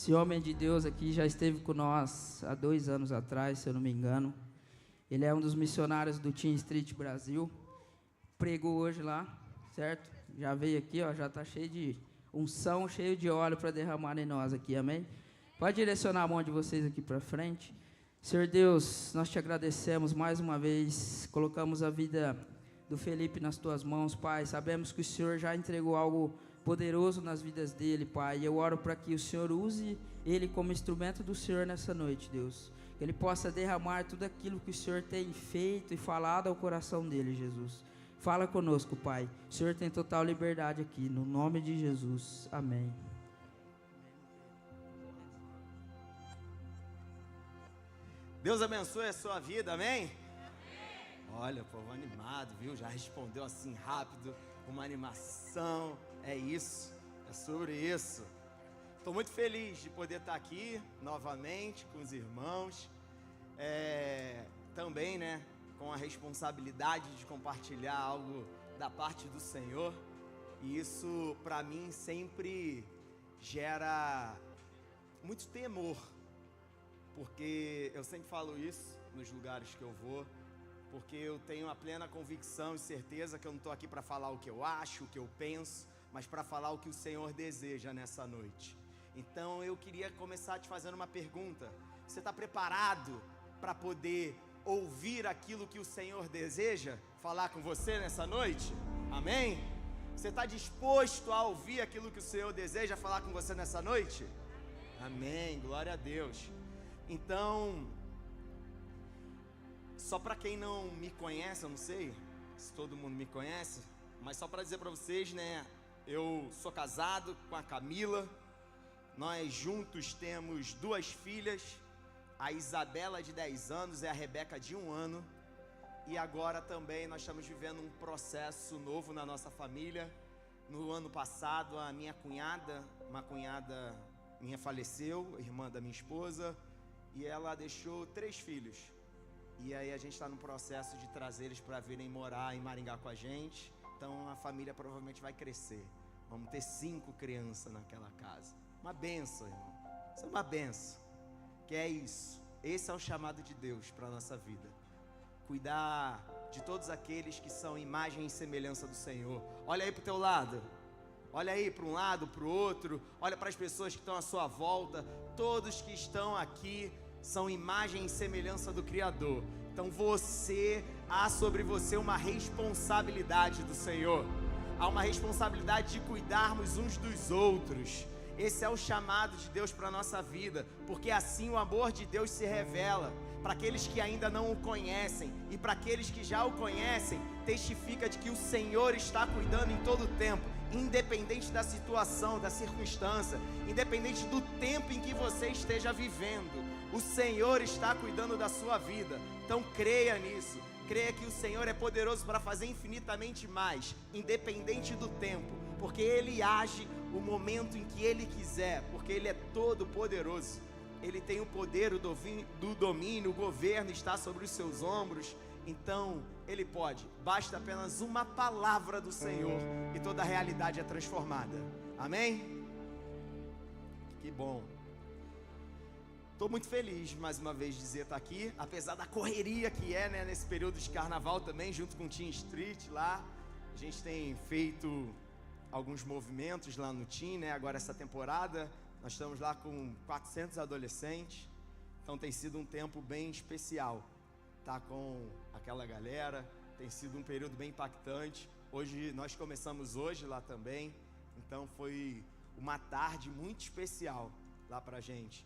Esse homem de Deus aqui já esteve com nós há 2 anos atrás, se eu não me engano. Ele é um dos missionários do Team Street Brasil. Pregou hoje lá, certo? Já veio aqui, ó, já está cheio de unção, cheio de óleo para derramar em nós aqui, amém? Pode direcionar a mão de vocês aqui para frente. Senhor Deus, nós te agradecemos mais uma vez, colocamos a vida do Felipe nas tuas mãos, Pai. Sabemos que o Senhor já entregou algo poderoso nas vidas dele, Pai. E eu oro para que o Senhor use ele como instrumento do Senhor nessa noite, Deus. Que ele possa derramar tudo aquilo que o Senhor tem feito e falado ao coração dele, Jesus. Fala conosco, Pai. O Senhor tem total liberdade aqui, no nome de Jesus. Amém. Deus abençoe a sua vida, amém? Olha, povo animado, viu? Já respondeu assim rápido, uma animação. É isso, é sobre isso. Estou muito feliz de poder estar aqui novamente com os irmãos. Também, né, com a responsabilidade de compartilhar algo da parte do Senhor. E isso, para mim, sempre gera muito temor. Porque eu sempre falo isso nos lugares que eu vou. Porque eu tenho a plena convicção e certeza que eu não estou aqui para falar o que eu acho, o que eu penso, mas para falar o que o Senhor deseja nessa noite. Então eu queria começar te fazendo uma pergunta. Você está preparado para poder ouvir aquilo que o Senhor deseja falar com você nessa noite? Amém? Você está disposto a ouvir aquilo que o Senhor deseja falar com você nessa noite? Amém, glória a Deus. Então, só para quem não me conhece, eu não sei se todo mundo me conhece, mas só para dizer para vocês, né, eu sou casado com a Camila, nós juntos temos 2 filhas, a Isabela de 10 anos e a Rebeca de 1 ano, e agora também nós estamos vivendo um processo novo na nossa família. No ano passado a minha cunhada, uma cunhada minha faleceu, irmã da minha esposa, e ela deixou 3 filhos. E aí a gente está no processo de trazer eles para virem morar em Maringá com a gente. Então a família provavelmente vai crescer. Vamos ter 5 crianças naquela casa. Uma benção, irmão. Isso é uma benção. Que é isso. Esse é o chamado de Deus para a nossa vida. Cuidar de todos aqueles que são imagem e semelhança do Senhor. Olha aí para o teu lado. Olha aí para um lado, para o outro. Olha para as pessoas que estão à sua volta. Todos que estão aqui são imagem e semelhança do Criador. Então há sobre você uma responsabilidade do Senhor. Há uma responsabilidade de cuidarmos uns dos outros. Esse é o chamado de Deus para a nossa vida, porque assim o amor de Deus se revela para aqueles que ainda não o conhecem, e para aqueles que já o conhecem, testifica de que o Senhor está cuidando em todo o tempo, independente da situação, da circunstância, independente do tempo em que você esteja vivendo. O Senhor está cuidando da sua vida. Então creia nisso. Creia que o Senhor é poderoso para fazer infinitamente mais, independente do tempo, porque Ele age o momento em que Ele quiser, porque Ele é todo poderoso. Ele tem o poder do domínio, o governo está sobre os seus ombros. Então Ele pode, basta apenas uma palavra do Senhor e toda a realidade é transformada. Amém? Que bom. Estou muito feliz, mais uma vez, de dizer estar aqui, apesar da correria que é, né, nesse período de carnaval também, junto com o Team Street lá. A gente tem feito alguns movimentos lá no Team, né, agora essa temporada. Nós estamos lá com 400 adolescentes, então tem sido um tempo bem especial. Tá com aquela galera, tem sido um período bem impactante. Hoje, nós começamos hoje lá também, então foi uma tarde muito especial lá pra gente.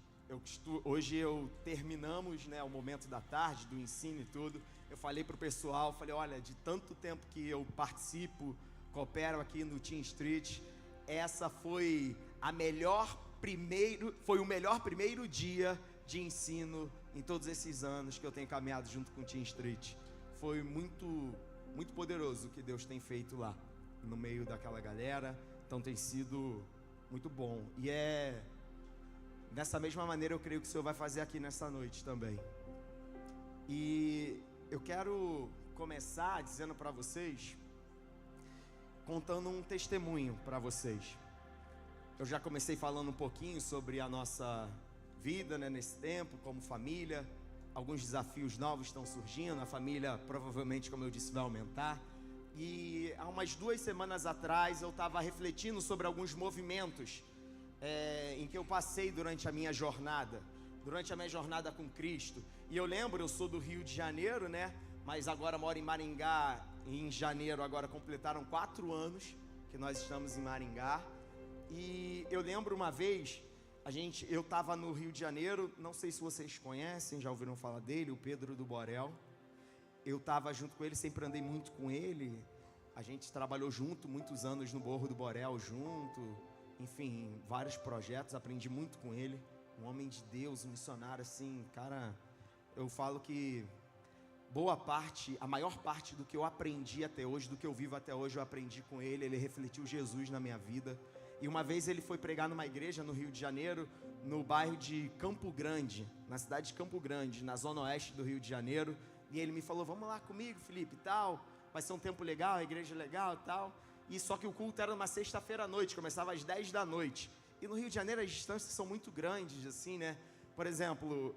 Hoje terminamos, né, o momento da tarde, do ensino e tudo. Eu falei pro pessoal, olha, de tanto tempo que eu participo, coopero aqui no Team Street, essa foi o melhor primeiro dia de ensino em todos esses anos que eu tenho caminhado junto com o Team Street. Foi muito, muito poderoso o que Deus tem feito lá, no meio daquela galera. Então tem sido muito bom. E dessa mesma maneira eu creio que o Senhor vai fazer aqui nessa noite também. E eu quero começar dizendo para vocês, contando um testemunho para vocês. Eu já comecei falando um pouquinho sobre a nossa vida, né, nesse tempo, como família. Alguns desafios novos estão surgindo. A família, provavelmente, como eu disse, vai aumentar. E há umas 2 semanas atrás, eu estava refletindo sobre alguns movimentos em que eu passei durante a minha jornada com Cristo. E eu lembro, eu sou do Rio de Janeiro, né? Mas agora moro em Maringá. Em janeiro agora completaram 4 anos que nós estamos em Maringá. E eu lembro uma vez, eu estava no Rio de Janeiro, não sei se vocês conhecem, já ouviram falar dele, o Pedro do Borel. Eu estava junto com ele, sempre andei muito com ele. A gente trabalhou junto, muitos anos no Morro do Borel junto. Enfim, vários projetos, aprendi muito com ele. Um homem de Deus, um missionário assim, cara, eu falo que a maior parte do que eu aprendi até hoje, do que eu vivo até hoje, eu aprendi com ele. Ele refletiu Jesus na minha vida. E uma vez ele foi pregar numa igreja no Rio de Janeiro, no bairro de Campo Grande, na cidade de Campo Grande, na zona oeste do Rio de Janeiro. E ele me falou, vamos lá comigo, Felipe, e tal, vai ser um tempo legal, a igreja é legal e tal. E só que o culto era numa sexta-feira à noite, começava às 10 da noite. E no Rio de Janeiro as distâncias são muito grandes, assim, né? Por exemplo,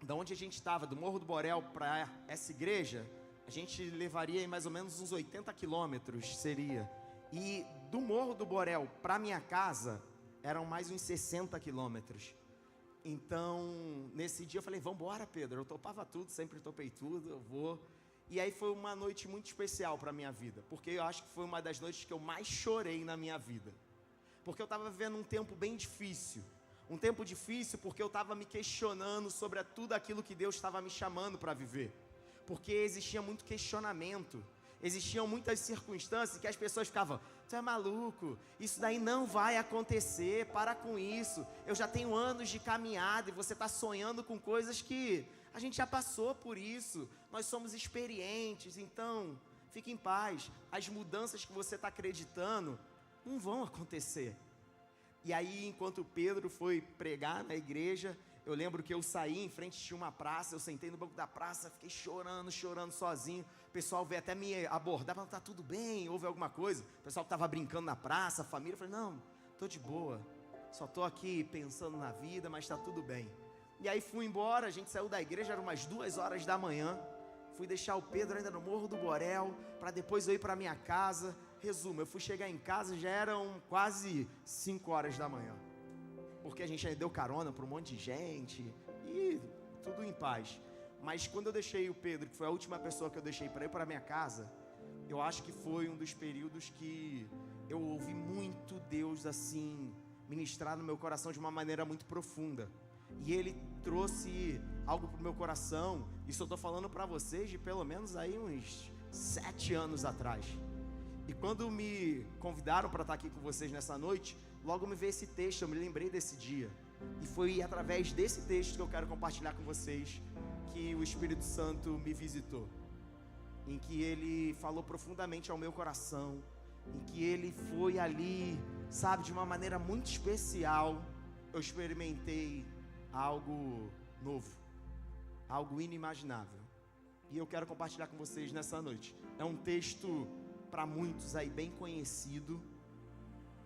da onde a gente estava, do Morro do Borel para essa igreja, a gente levaria mais ou menos uns 80 quilômetros, seria. E do Morro do Borel para minha casa, eram mais uns 60 quilômetros. Então, nesse dia eu falei, vamos embora, Pedro. Eu topava tudo, sempre topei tudo, eu vou. E aí foi uma noite muito especial para a minha vida, porque eu acho que foi uma das noites que eu mais chorei na minha vida. Porque eu estava vivendo um tempo bem difícil. Um tempo difícil porque eu estava me questionando sobre tudo aquilo que Deus estava me chamando para viver. Porque existia muito questionamento. Existiam muitas circunstâncias que as pessoas ficavam, tu é maluco, isso daí não vai acontecer, para com isso. Eu já tenho anos de caminhada e você está sonhando com coisas que a gente já passou por isso. Nós somos experientes, então fique em paz. As mudanças que você está acreditando não vão acontecer. E aí, enquanto Pedro foi pregar na igreja, eu lembro que eu saí, em frente tinha uma praça, eu sentei no banco da praça, fiquei chorando sozinho. O pessoal veio até me abordar, falando, tá tudo bem, houve alguma coisa? O pessoal que estava brincando na praça, a família, eu falei, não, tô de boa, só tô aqui pensando na vida, mas tá tudo bem. E aí fui embora, a gente saiu da igreja, eram umas 2 horas da manhã, fui deixar o Pedro ainda no Morro do Borel, para depois eu ir para minha casa. Resumo, eu fui chegar em casa, já eram quase 5 horas da manhã. Porque a gente ainda deu carona para um monte de gente e tudo em paz. Mas quando eu deixei o Pedro, que foi a última pessoa que eu deixei para ir para minha casa, eu acho que foi um dos períodos que eu ouvi muito Deus assim ministrar no meu coração de uma maneira muito profunda. E Ele trouxe algo para o meu coração. Isso eu estou falando para vocês de pelo menos aí uns 7 anos atrás. E quando me convidaram para estar aqui com vocês nessa noite, logo me veio esse texto, eu me lembrei desse dia. E foi através desse texto que eu quero compartilhar com vocês que o Espírito Santo me visitou. Em que Ele falou profundamente ao meu coração. Em que Ele foi ali, sabe, de uma maneira muito especial. Eu experimentei algo novo, algo inimaginável. E eu quero compartilhar com vocês nessa noite. É um texto para muitos aí bem conhecido,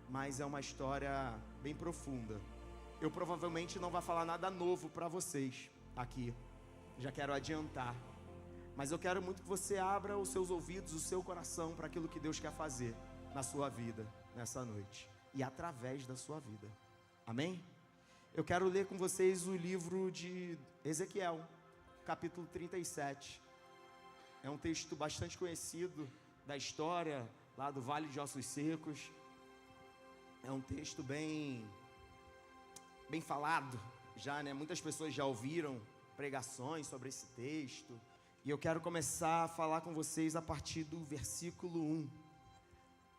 mas é uma história bem profunda. Eu provavelmente não vou falar nada novo para vocês aqui, já quero adiantar, mas eu quero muito que você abra os seus ouvidos, o seu coração para aquilo que Deus quer fazer na sua vida nessa noite e através da sua vida, amém? Eu quero ler com vocês o livro de Ezequiel, capítulo 37. É um texto bastante conhecido da história lá do Vale de Ossos Secos. É um texto bem falado já, né? Muitas pessoas já ouviram pregações sobre esse texto. E eu quero começar a falar com vocês a partir do versículo 1.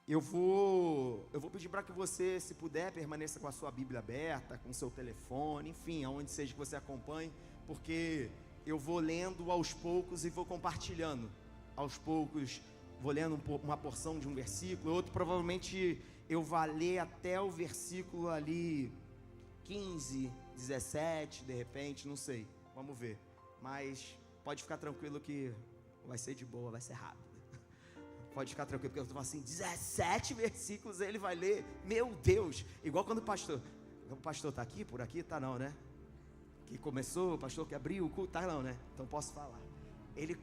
Eu vou pedir para que você, se puder, permaneça com a sua Bíblia aberta, com o seu telefone, enfim, aonde seja que você acompanhe, porque eu vou lendo aos poucos e vou compartilhando aos poucos. Vou lendo uma porção de um versículo, outro provavelmente eu vou ler até o versículo ali 15, 17, de repente, não sei, vamos ver. Mas pode ficar tranquilo que vai ser de boa, vai ser rápido. Pode ficar tranquilo, porque eu estou assim, 17 versículos ele vai ler, meu Deus, igual quando o pastor está aqui, por aqui, tá não, né? Que começou, o pastor que abriu o culto, tá não, né? Então posso falar.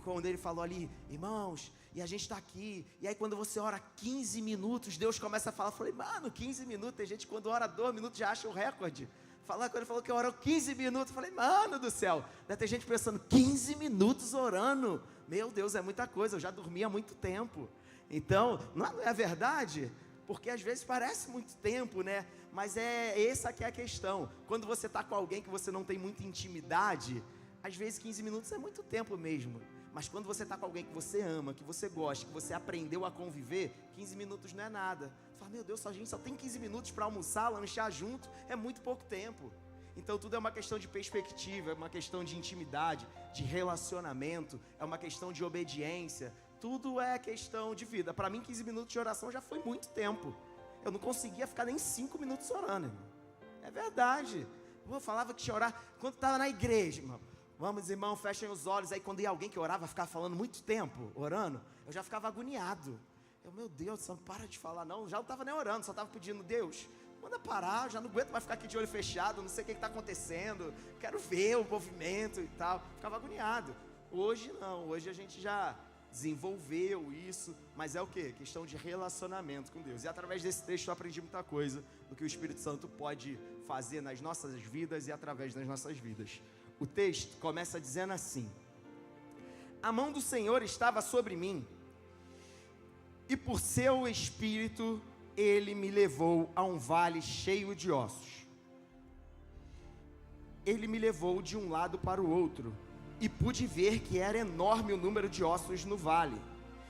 Quando ele falou ali, irmãos, e a gente está aqui, e aí quando você ora 15 minutos, Deus começa a falar, eu falei, mano, 15 minutos, tem gente que quando ora 2 minutos já acha o recorde. Quando ele falou que orou 15 minutos, eu falei, mano do céu, deve ter gente pensando, 15 minutos orando, meu Deus, é muita coisa, eu já dormi há muito tempo. Então, não é a verdade? Porque às vezes parece muito tempo, né? Mas essa que é a questão. Quando você está com alguém que você não tem muita intimidade, às vezes 15 minutos é muito tempo mesmo. Mas quando você está com alguém que você ama, que você gosta, que você aprendeu a conviver, 15 minutos não é nada. Você fala, meu Deus, a gente só tem 15 minutos para almoçar, lanchar junto, é muito pouco tempo. Então tudo é uma questão de perspectiva, é uma questão de intimidade, de relacionamento, é uma questão de obediência. Tudo é questão de vida. Para mim 15 minutos de oração já foi muito tempo. Eu não conseguia ficar nem 5 minutos orando, irmão. É verdade. Eu falava que tinha orar quando estava na igreja, irmão. Vamos, irmão, fechem os olhos. Aí quando ia alguém que orava, ficava falando muito tempo, orando, eu já ficava agoniado. Meu Deus, não para de falar não. Já não estava nem orando, só estava pedindo, Deus, manda parar, já não aguento mais ficar aqui de olho fechado, não sei o que está acontecendo, quero ver o movimento e tal. Ficava agoniado. Hoje não, hoje a gente já desenvolveu isso, mas é o quê? Questão de relacionamento com Deus. E através desse texto eu aprendi muita coisa do que o Espírito Santo pode fazer nas nossas vidas e através das nossas vidas. O texto começa dizendo assim: a mão do Senhor estava sobre mim, e por seu Espírito Ele me levou a um vale cheio de ossos. Ele me levou de um lado para o outro, e pude ver que era enorme o número de ossos no vale,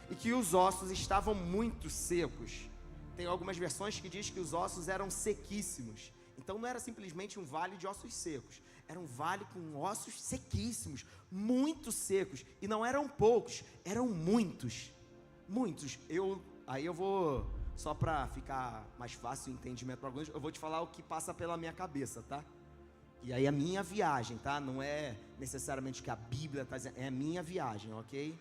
e que os ossos estavam muito secos. Tem algumas versões que diz que os ossos eram sequíssimos. Então não era simplesmente um vale de ossos secos, era um vale com ossos sequíssimos, muito secos, e não eram poucos, eram muitos, muitos. Aí eu vou, só para ficar mais fácil o entendimento para alguns, eu vou te falar o que passa pela minha cabeça, tá? E aí a minha viagem, tá? Não é necessariamente o que a Bíblia está dizendo, é a minha viagem, ok?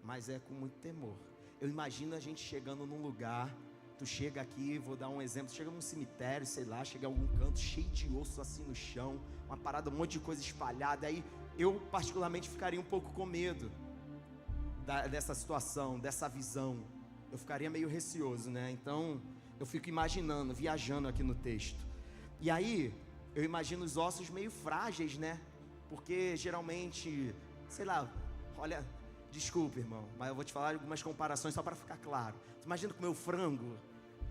Mas é com muito temor. Eu imagino a gente chegando num lugar, tu chega aqui, vou dar um exemplo, tu chega num cemitério, sei lá, chega em algum canto cheio de osso assim no chão, uma parada, um monte de coisa espalhada, aí eu particularmente ficaria um pouco com medo dessa situação, dessa visão. Eu ficaria meio receoso, né? Então eu fico imaginando, viajando aqui no texto. E aí eu imagino os ossos meio frágeis, né? Porque geralmente, sei lá, olha, desculpa, irmão, mas eu vou te falar algumas comparações só para ficar claro. Tu imagina comer o frango,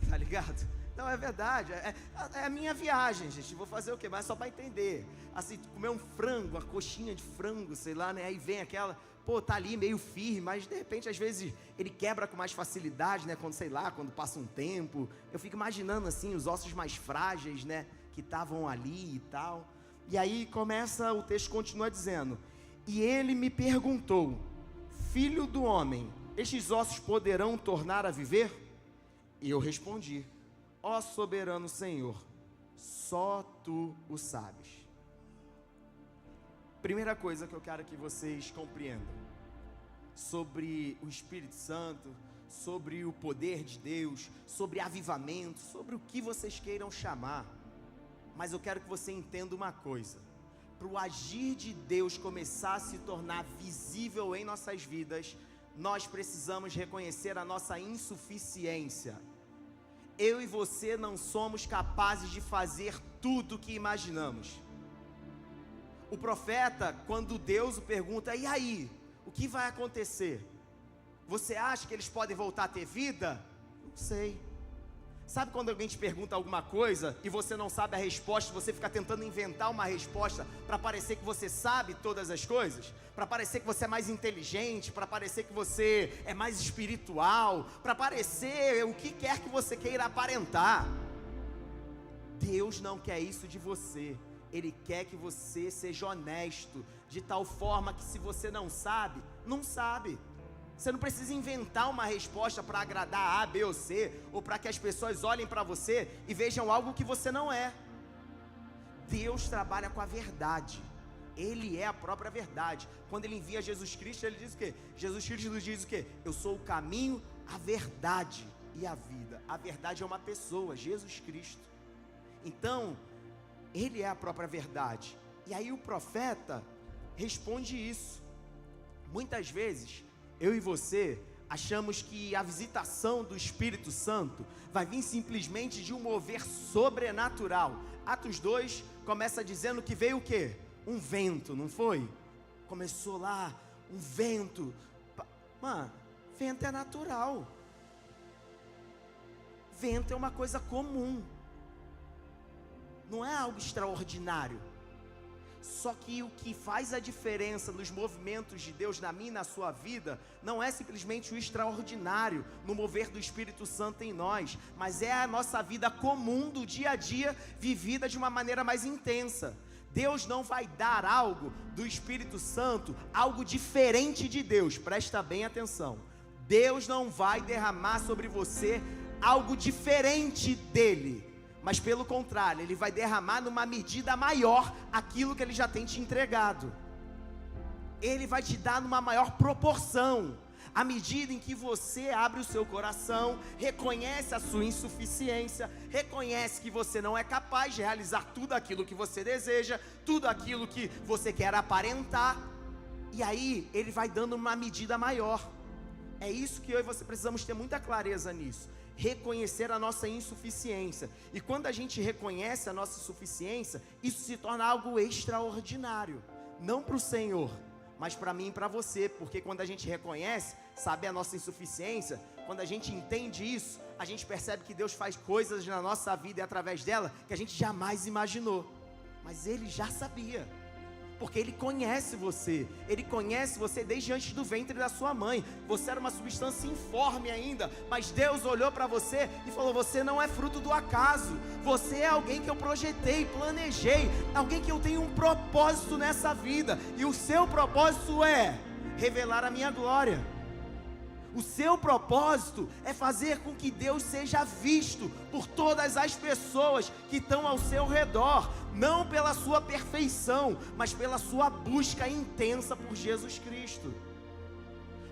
tá ligado? Não, é verdade, é a minha viagem, gente, vou fazer o quê? Mas só para entender, assim, comer um frango, uma coxinha de frango, sei lá, né? Aí vem aquela, pô, tá ali meio firme, mas de repente, às vezes, ele quebra com mais facilidade, né? Quando, sei lá, quando passa um tempo, eu fico imaginando, assim, os ossos mais frágeis, né? Que estavam ali e tal. E aí o texto continua dizendo: e ele me perguntou, filho do homem, estes ossos poderão tornar a viver? E eu respondi, ó soberano Senhor, só tu o sabes. Primeira coisa que eu quero que vocês compreendam sobre o Espírito Santo, sobre o poder de Deus, sobre avivamento, sobre o que vocês queiram chamar, mas eu quero que você entenda uma coisa: para o agir de Deus começar a se tornar visível em nossas vidas, nós precisamos reconhecer a nossa insuficiência. Eu e você não somos capazes de fazer tudo o que imaginamos. O profeta, quando Deus o pergunta, e aí, o que vai acontecer? Você acha que eles podem voltar a ter vida? Não sei. Sabe quando alguém te pergunta alguma coisa e você não sabe a resposta, você fica tentando inventar uma resposta para parecer que você sabe todas as coisas? Para parecer que você é mais inteligente, para parecer que você é mais espiritual, para parecer o que quer que você queira aparentar. Deus não quer isso de você. Ele quer que você seja honesto, de tal forma que se você não sabe, não sabe. Você não precisa inventar uma resposta para agradar A, B ou C, ou para que as pessoas olhem para você e vejam algo que você não é. Deus trabalha com a verdade. Ele é a própria verdade. Quando Ele envia Jesus Cristo, Ele diz o quê? Jesus Cristo nos diz o quê? Eu sou o caminho, a verdade e a vida. A verdade é uma pessoa, Jesus Cristo. Então, Ele é a própria verdade. E aí o profeta responde isso. Muitas vezes, eu e você achamos que a visitação do Espírito Santo vai vir simplesmente de um mover sobrenatural. Atos 2 começa dizendo que veio o quê? Um vento, não foi? Começou lá, um vento. Mano, vento é natural. Vento é uma coisa comum. Não é algo extraordinário. Só que o que faz a diferença nos movimentos de Deus na minha e na sua vida não é simplesmente o extraordinário no mover do Espírito Santo em nós, mas é a nossa vida comum do dia a dia vivida de uma maneira mais intensa. Deus não vai dar algo do Espírito Santo, algo diferente de Deus, presta bem atenção. Deus não vai derramar sobre você algo diferente dele, mas pelo contrário, Ele vai derramar numa medida maior aquilo que Ele já tem te entregado. Ele vai te dar numa maior proporção, à medida em que você abre o seu coração, reconhece a sua insuficiência, reconhece que você não é capaz de realizar tudo aquilo que você deseja, tudo aquilo que você quer aparentar, e aí Ele vai dando uma medida maior. É isso que eu e você precisamos ter muita clareza nisso. Reconhecer a nossa insuficiência. E quando a gente reconhece a nossa insuficiência, isso se torna algo extraordinário. Não para o Senhor, mas para mim e para você. Porque quando a gente reconhece, sabe a nossa insuficiência, quando a gente entende isso, a gente percebe que Deus faz coisas na nossa vida e através dela que a gente jamais imaginou. Mas Ele já sabia. Porque Ele conhece você desde antes do ventre da sua mãe. Você era uma substância informe ainda, mas Deus olhou para você e falou: você não é fruto do acaso, você é alguém que eu projetei, planejei, alguém que eu tenho um propósito nessa vida, e o seu propósito é revelar a minha glória. O seu propósito é fazer com que Deus seja visto por todas as pessoas que estão ao seu redor, não pela sua perfeição, mas pela sua busca intensa por Jesus Cristo,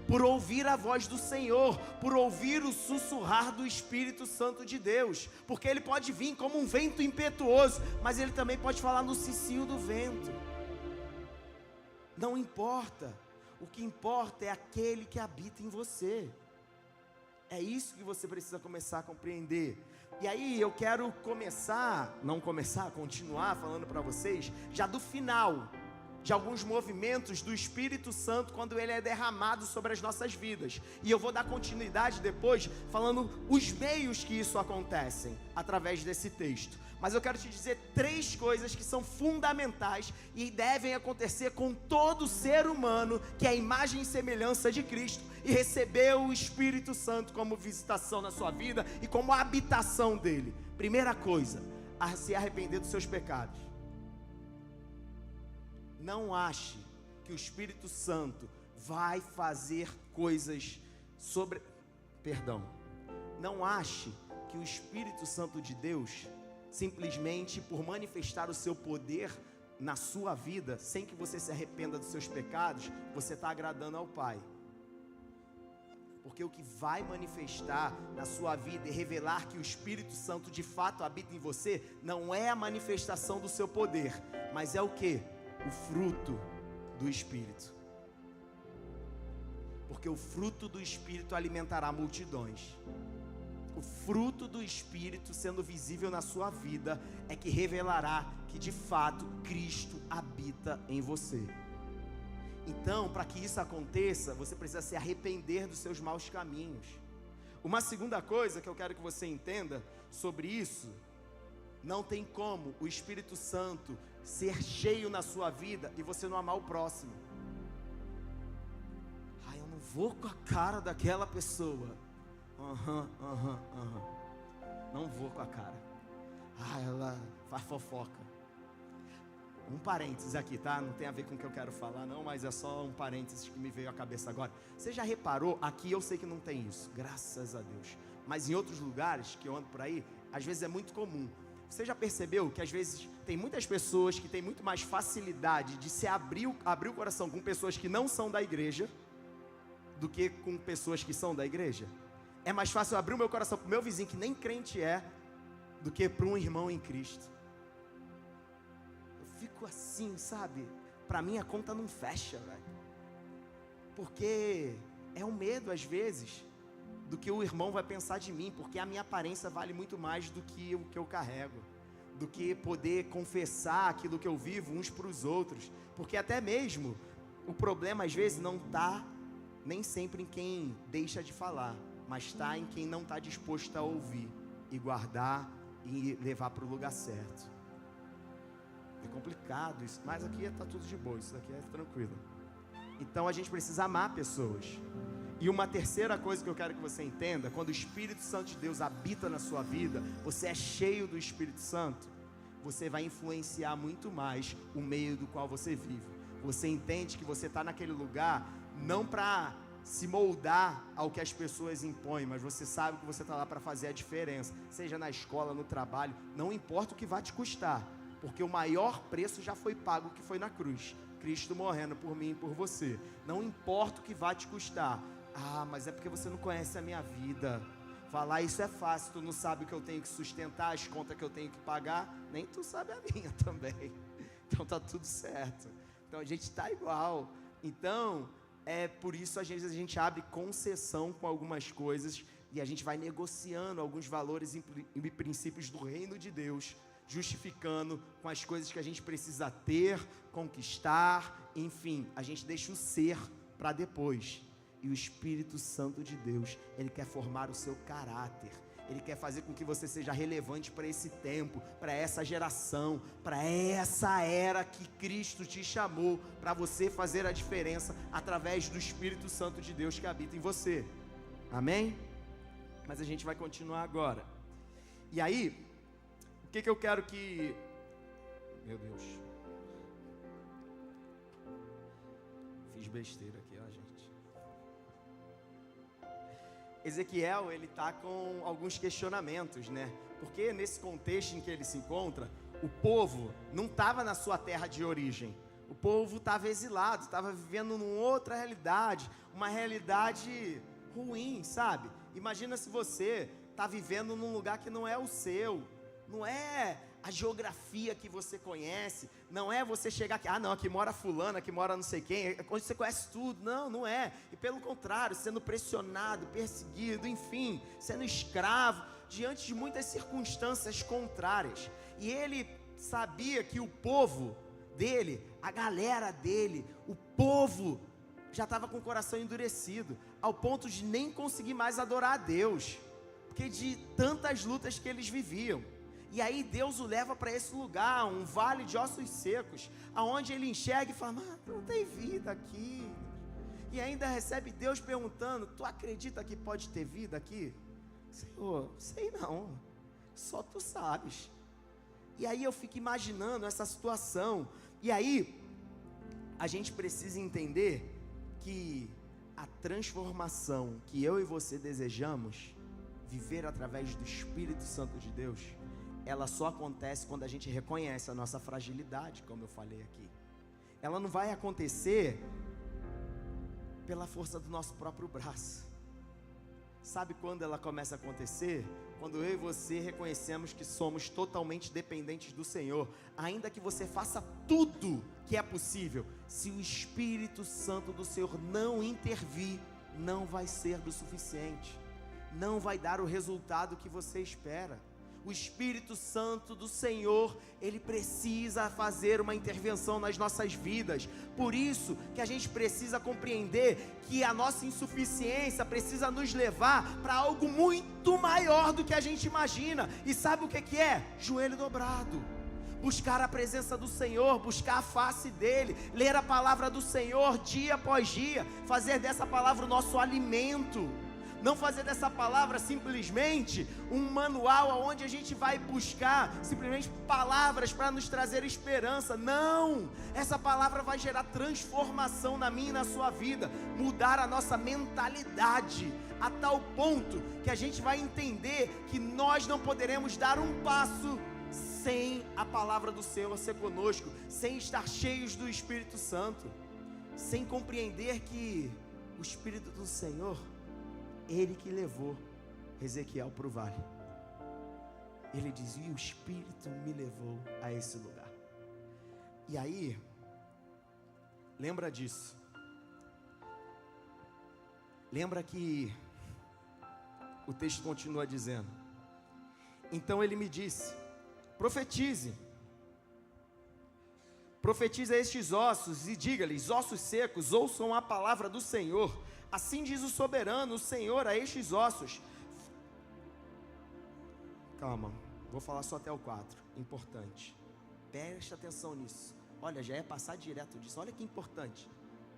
por ouvir a voz do Senhor, por ouvir o sussurrar do Espírito Santo de Deus, porque Ele pode vir como um vento impetuoso, mas Ele também pode falar no cicio do vento. Não importa. O que importa é aquele que habita em você. É isso que você precisa começar a compreender. E aí eu quero continuar falando para vocês já do final de alguns movimentos do Espírito Santo quando Ele é derramado sobre as nossas vidas. E eu vou dar continuidade depois falando os meios que isso acontecem através desse texto. Mas eu quero te dizer 3 coisas que são fundamentais e devem acontecer com todo ser humano que é a imagem e semelhança de Cristo e recebeu o Espírito Santo como visitação na sua vida e como habitação dele. Primeira coisa, se arrepender dos seus pecados. Não ache que o Espírito Santo vai fazer coisas Não ache que o Espírito Santo de Deus, simplesmente por manifestar o seu poder na sua vida, sem que você se arrependa dos seus pecados, você está agradando ao Pai. Porque o que vai manifestar na sua vida e revelar que o Espírito Santo de fato habita em você, não é a manifestação do seu poder, mas é o quê? O fruto do Espírito. Porque o fruto do Espírito alimentará multidões. O fruto do Espírito sendo visível na sua vida é que revelará que de fato Cristo habita em você. Então, para que isso aconteça, você precisa se arrepender dos seus maus caminhos. Uma segunda coisa que eu quero que você entenda sobre isso: não tem como o Espírito Santo ser cheio na sua vida e você não amar o próximo. Eu não vou com a cara daquela pessoa. Não vou com a cara. Ela faz fofoca. Um parênteses aqui, tá? Não tem a ver com o que eu quero falar não, mas é só um parênteses que me veio à cabeça agora. Você já reparou? Aqui eu sei que não tem isso, graças a Deus. Mas em outros lugares que eu ando por aí, às vezes é muito comum. Você já percebeu que às vezes tem muitas pessoas que têm muito mais facilidade de se abrir o coração com pessoas que não são da igreja do que com pessoas que são da igreja? É mais fácil eu abrir o meu coração para o meu vizinho, que nem crente é, do que para um irmão em Cristo. Eu fico assim, sabe? Para mim a conta não fecha, velho. Porque é um medo, às vezes, do que o irmão vai pensar de mim, porque a minha aparência vale muito mais do que o que eu carrego, do que poder confessar aquilo que eu vivo uns para os outros, porque até mesmo o problema às vezes não está nem sempre em quem deixa de falar, mas está em quem não está disposto a ouvir e guardar e levar para o lugar certo. É complicado isso, mas aqui está tudo de boa, isso aqui é tranquilo. Então a gente precisa amar pessoas. E uma terceira coisa que eu quero que você entenda: quando o Espírito Santo de Deus habita na sua vida, você é cheio do Espírito Santo, você vai influenciar muito mais o meio do qual você vive. Você entende que você está naquele lugar não para se moldar ao que as pessoas impõem, mas você sabe que você está lá para fazer a diferença, seja na escola, no trabalho, não importa o que vai te custar, porque o maior preço já foi pago, que foi na cruz, Cristo morrendo por mim e por você. Não importa o que vai te custar. Ah, mas é porque você não conhece a minha vida. Falar isso é fácil, tu não sabe o que eu tenho que sustentar, as contas que eu tenho que pagar, nem tu sabe a minha também. Então tá tudo certo. Então a gente está igual. Então é por isso a gente abre concessão com algumas coisas e a gente vai negociando alguns valores e princípios do reino de Deus, justificando com as coisas que a gente precisa ter, conquistar, enfim, a gente deixa o ser para depois. E o Espírito Santo de Deus, Ele quer formar o seu caráter, Ele quer fazer com que você seja relevante para esse tempo, para essa geração, para essa era que Cristo te chamou, para você fazer a diferença através do Espírito Santo de Deus que habita em você. Amém? Mas a gente vai continuar agora. E aí, o que eu quero que... Meu Deus. Fiz besteira aqui, ó, gente. Ezequiel, ele está com alguns questionamentos, né? Porque nesse contexto em que ele se encontra, o povo não estava na sua terra de origem. O povo estava exilado, estava vivendo numa outra realidade, uma realidade ruim, sabe? Imagina se você está vivendo num lugar que não é o seu, não é a geografia que você conhece, não é você chegar aqui, não, aqui mora fulano, aqui mora não sei quem, onde você conhece tudo, não é, e pelo contrário, sendo pressionado, perseguido, enfim, sendo escravo, diante de muitas circunstâncias contrárias, e ele sabia que o povo dele, a galera dele, o povo já estava com o coração endurecido, ao ponto de nem conseguir mais adorar a Deus, porque de tantas lutas que eles viviam. E aí Deus o leva para esse lugar, um vale de ossos secos, aonde ele enxerga e fala, mano, não tem vida aqui. E ainda recebe Deus perguntando, tu acredita que pode ter vida aqui? Senhor, sei não, só tu sabes. E aí eu fico imaginando essa situação. E aí, a gente precisa entender que a transformação que eu e você desejamos viver através do Espírito Santo de Deus, ela só acontece quando a gente reconhece a nossa fragilidade, como eu falei aqui. Ela não vai acontecer pela força do nosso próprio braço. Sabe quando ela começa a acontecer? Quando eu e você reconhecemos que somos totalmente dependentes do Senhor. Ainda que você faça tudo que é possível, se o Espírito Santo do Senhor não intervir, não vai ser do suficiente, não vai dar o resultado que você espera. O Espírito Santo do Senhor, Ele precisa fazer uma intervenção nas nossas vidas. Por isso que a gente precisa compreender que a nossa insuficiência precisa nos levar para algo muito maior do que a gente imagina. E sabe o que é? Joelho dobrado. Buscar a presença do Senhor, buscar a face dEle, ler a palavra do Senhor dia após dia, fazer dessa palavra o nosso alimento. Não fazer dessa palavra simplesmente um manual onde a gente vai buscar simplesmente palavras para nos trazer esperança. Não! Essa palavra vai gerar transformação na minha e na sua vida, mudar a nossa mentalidade, a tal ponto que a gente vai entender que nós não poderemos dar um passo sem a palavra do Senhor ser conosco, sem estar cheios do Espírito Santo, sem compreender que o Espírito do Senhor, Ele que levou Ezequiel para o vale. Ele dizia: e o Espírito me levou a esse lugar. E aí, lembra disso. Lembra que o texto continua dizendo: então ele me disse: profetize a estes ossos e diga-lhes: ossos secos, ouçam a palavra do Senhor. Assim diz o soberano, o Senhor, a estes ossos. Calma, vou falar só até o 4, importante. Preste atenção nisso. Olha, já é passar direto disso, olha que importante.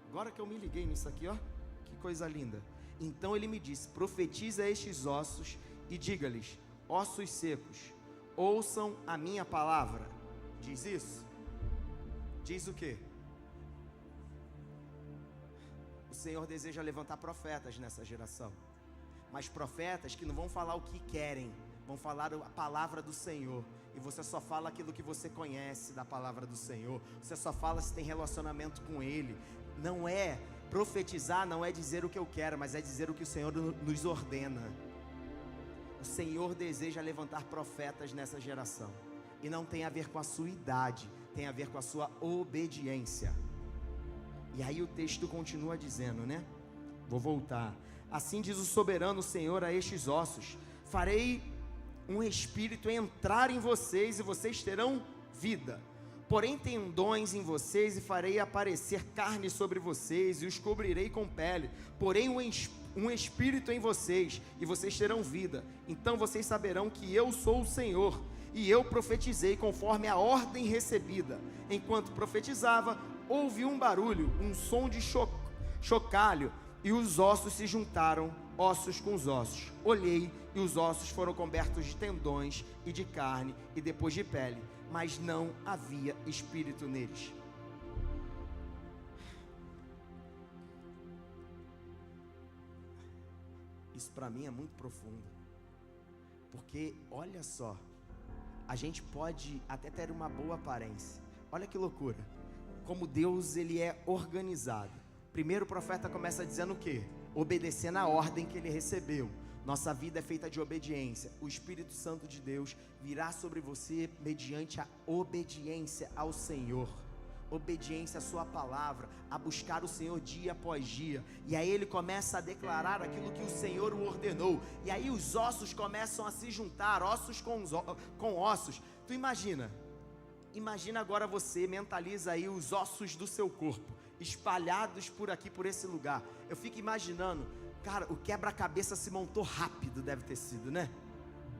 Agora que eu me liguei nisso aqui, ó, que coisa linda. Então ele me disse: profetiza a estes ossos e diga-lhes: ossos secos, ouçam a minha palavra. Diz isso? Diz o quê? O Senhor deseja levantar profetas nessa geração, mas profetas que não vão falar o que querem, vão falar a palavra do Senhor. E você só fala aquilo que você conhece da palavra do Senhor. Você só fala se tem relacionamento com Ele. Não é profetizar, não é dizer o que eu quero, mas é dizer o que o Senhor nos ordena. O Senhor deseja levantar profetas nessa geração. E não tem a ver com a sua idade, tem a ver com a sua obediência. E aí o texto continua dizendo, né? Vou voltar. Assim diz o soberano Senhor a estes ossos: farei um espírito entrar em vocês e vocês terão vida. Porém tendões em vocês e farei aparecer carne sobre vocês e os cobrirei com pele. Porém um espírito em vocês e vocês terão vida. Então vocês saberão que eu sou o Senhor. E eu profetizei conforme a ordem recebida. Enquanto profetizava, houve um barulho, um som de chocalho, e os ossos se juntaram, ossos com os ossos. Olhei, e os ossos foram cobertos de tendões e de carne, e depois de pele, mas não havia espírito neles. Isso para mim é muito profundo, porque olha só, a gente pode até ter uma boa aparência. Olha que loucura, como Deus ele é organizado. Primeiro o profeta começa dizendo o quê? Obedecendo a ordem que ele recebeu. Nossa vida é feita de obediência. O Espírito Santo de Deus virá sobre você mediante a obediência ao Senhor, obediência à sua palavra, a buscar o Senhor dia após dia. E aí ele começa a declarar aquilo que o Senhor o ordenou. E aí os ossos começam a se juntar, ossos com ossos. Tu imagina agora, você mentaliza aí os ossos do seu corpo espalhados por aqui, por esse lugar. Eu fico imaginando, cara, o quebra-cabeça se montou rápido, deve ter sido, né?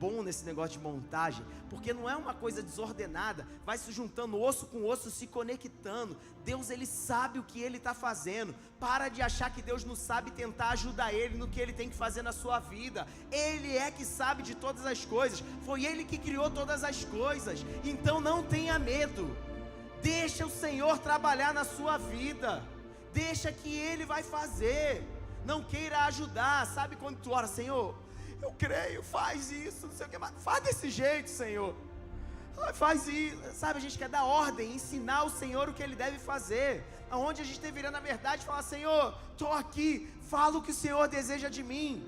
Bom nesse negócio de montagem, porque não é uma coisa desordenada, vai se juntando osso com osso, se conectando. Deus ele sabe o que ele está fazendo. Para de achar que Deus não sabe, tentar ajudar ele no que ele tem que fazer na sua vida. Ele é que sabe de todas as coisas, foi ele que criou todas as coisas. Então não tenha medo, deixa o Senhor trabalhar na sua vida, deixa que ele vai fazer. Não queira ajudar. Sabe quando tu ora: Senhor, eu creio, faz isso, não sei o que mais, faz desse jeito, Senhor, faz isso, sabe? A gente quer dar ordem, ensinar ao Senhor o que Ele deve fazer, aonde a gente deveria na verdade falar: Senhor, estou aqui, fala o que o Senhor deseja de mim.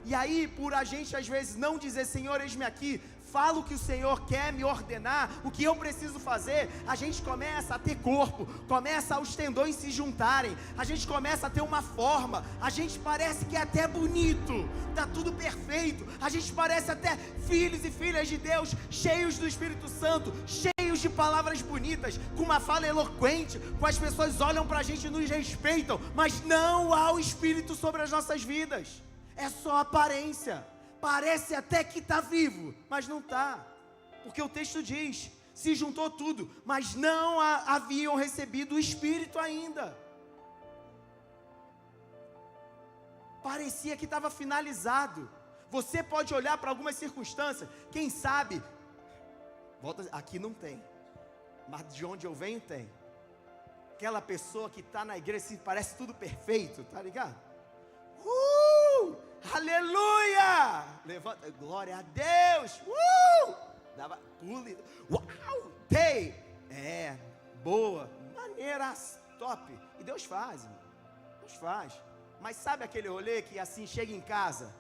E aí, por a gente às vezes não dizer: Senhor, eis-me aqui, fala o que o Senhor quer me ordenar, o que eu preciso fazer, a gente começa a ter corpo, começa os tendões se juntarem, a gente começa a ter uma forma, a gente parece que é até bonito, está tudo perfeito, a gente parece até filhos e filhas de Deus, cheios do Espírito Santo, cheios de palavras bonitas, com uma fala eloquente, com as pessoas olham para a gente e nos respeitam, mas não há o Espírito sobre as nossas vidas, é só aparência. Parece até que está vivo, mas não está, porque o texto diz: se juntou tudo, mas não haviam recebido o Espírito ainda. Parecia que estava finalizado. Você pode olhar para algumas circunstâncias, quem sabe, aqui não tem, mas de onde eu venho tem. Aquela pessoa que está na igreja, parece tudo perfeito, tá ligado? Aleluia! Levanta, glória a Deus! Dava pule, uau! Tei! Boa, maneira, top! E Deus faz, irmão. Deus faz. Mas sabe aquele rolê que assim chega em casa,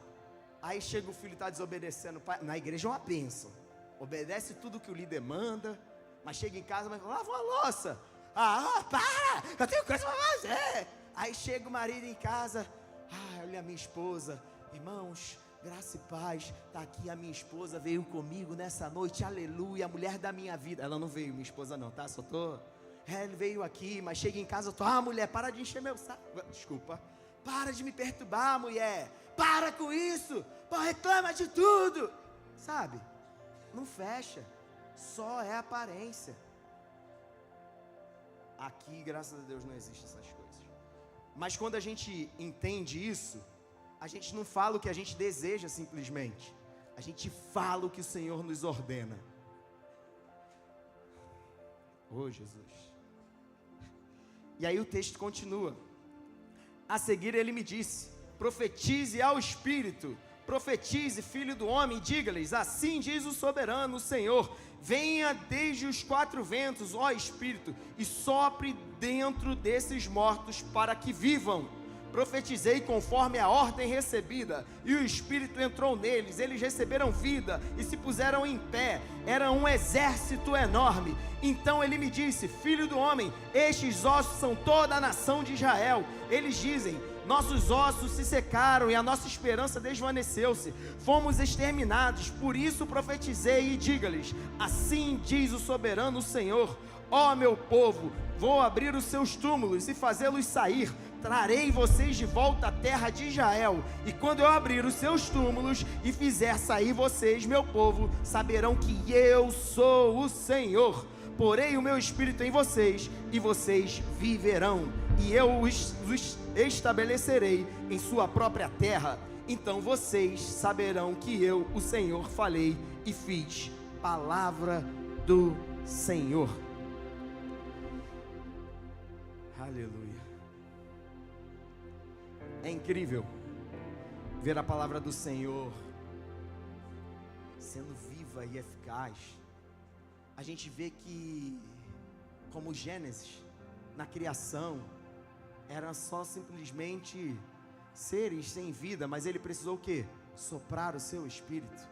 Aí chega o filho e está desobedecendo. Na igreja é uma bênção. Obedece tudo que o líder manda. Mas chega em casa, mas lava uma louça. Para! Eu tenho coisa para fazer. Aí chega o marido em casa. Olha a minha esposa. Irmãos, graça e paz. Está aqui a minha esposa, veio comigo nessa noite. Aleluia, a mulher da minha vida. Ela não veio, minha esposa não, tá? Só tô... ele veio aqui, mas chega em casa, eu tô... mulher, para de encher meu saco. Desculpa. Para de me perturbar, mulher. Para com isso. Pô, reclama de tudo. Sabe? Não fecha. Só é aparência. Aqui, graças a Deus, não existem essas coisas. Mas quando a gente entende isso, a gente não fala o que a gente deseja simplesmente. A gente fala o que o Senhor nos ordena. Oh, Jesus. E aí o texto continua. A seguir ele me disse: profetize ao Espírito, profetize, filho do homem, diga-lhes: assim diz o soberano, o Senhor, venha desde os quatro ventos, ó Espírito, e sopre dentro desses mortos para que vivam. Profetizei conforme a ordem recebida, e o Espírito entrou neles, eles receberam vida e se puseram em pé, era um exército enorme. Então ele me disse: filho do homem, estes ossos são toda a nação de Israel. Eles dizem: nossos ossos se secaram e a nossa esperança desvaneceu-se, fomos exterminados. Por isso profetizei e diga-lhes: assim diz o soberano Senhor, ó meu povo, vou abrir os seus túmulos e fazê-los sair, trarei vocês de volta à terra de Israel, e quando eu abrir os seus túmulos e fizer sair vocês, meu povo, saberão que eu sou o Senhor. Porei o meu espírito em vocês, e vocês viverão, e eu os estabelecerei em sua própria terra. Então vocês saberão que eu, o Senhor, falei e fiz. Palavra do Senhor. Aleluia. É incrível ver a palavra do Senhor sendo viva e eficaz. A gente vê que, como Gênesis, na criação, era só simplesmente seres sem vida, mas ele precisou o quê? Soprar o seu espírito.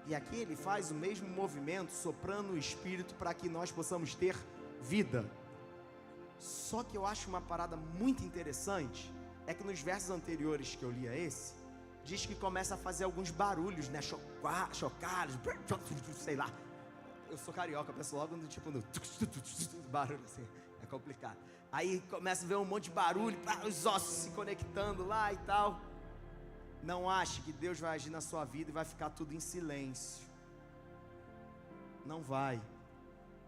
E aqui ele faz o mesmo movimento, soprando o espírito para que nós possamos ter vida. Só que eu acho uma parada muito interessante, é que nos versos anteriores que eu li a esse, diz que começa a fazer alguns barulhos, né? Chocados, sei lá. Eu sou carioca, eu penso logo no tipo no barulho assim, é complicado. Aí começa a ver um monte de barulho, os ossos se conectando lá e tal. Não ache que Deus vai agir na sua vida e vai ficar tudo em silêncio. Não vai.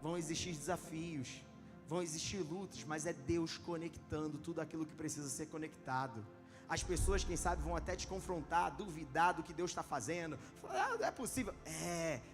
Vão existir desafios, vão existir lutas, mas é Deus conectando tudo aquilo que precisa ser conectado. As pessoas, quem sabe, vão até te confrontar, duvidar do que Deus está fazendo. Não é possível.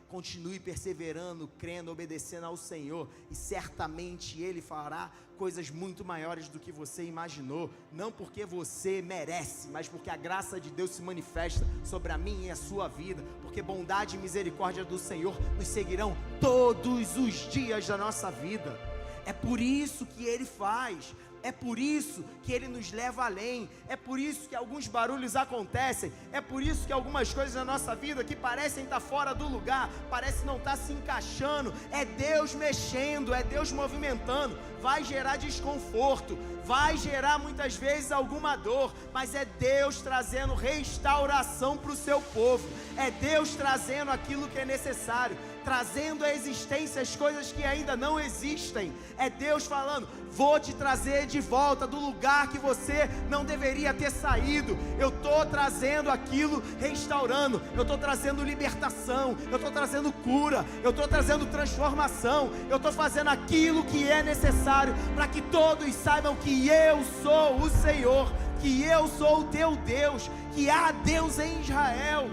Continue perseverando, crendo, obedecendo ao Senhor, e certamente Ele fará coisas muito maiores do que você imaginou. Não porque você merece, mas porque a graça de Deus se manifesta sobre a minha e a sua vida. Porque bondade e misericórdia do Senhor nos seguirão todos os dias da nossa vida. É por isso que Ele faz. É por isso que Ele nos leva além. É por isso que alguns barulhos acontecem. É por isso que algumas coisas na nossa vida que parecem estar fora do lugar, parecem não estar se encaixando. É Deus mexendo, é Deus movimentando. Vai gerar desconforto, vai gerar muitas vezes alguma dor, mas é Deus trazendo restauração para o seu povo. É Deus trazendo aquilo que é necessário, trazendo à existência as coisas que ainda não existem. É Deus falando: vou te trazer de volta do lugar que você não deveria ter saído. Eu estou trazendo aquilo, restaurando. Eu estou trazendo libertação, eu estou trazendo cura, eu estou trazendo transformação. Eu estou fazendo aquilo que é necessário para que todos saibam que eu sou o Senhor, que eu sou o teu Deus, que há Deus em Israel.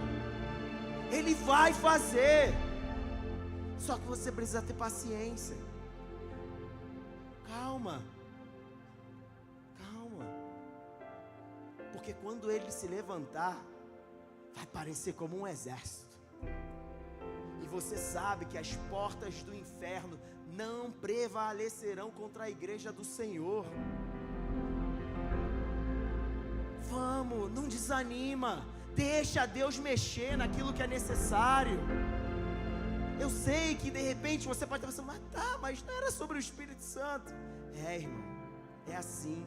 Ele vai fazer. Só que você precisa ter paciência. Calma. Porque quando Ele se levantar, vai parecer como um exército. E você sabe que as portas do inferno não prevalecerão contra a igreja do Senhor. Vamos, não desanima. Deixa Deus mexer naquilo que é necessário. Eu sei que de repente você pode estar pensando, mas não era sobre o Espírito Santo. Irmão, é assim.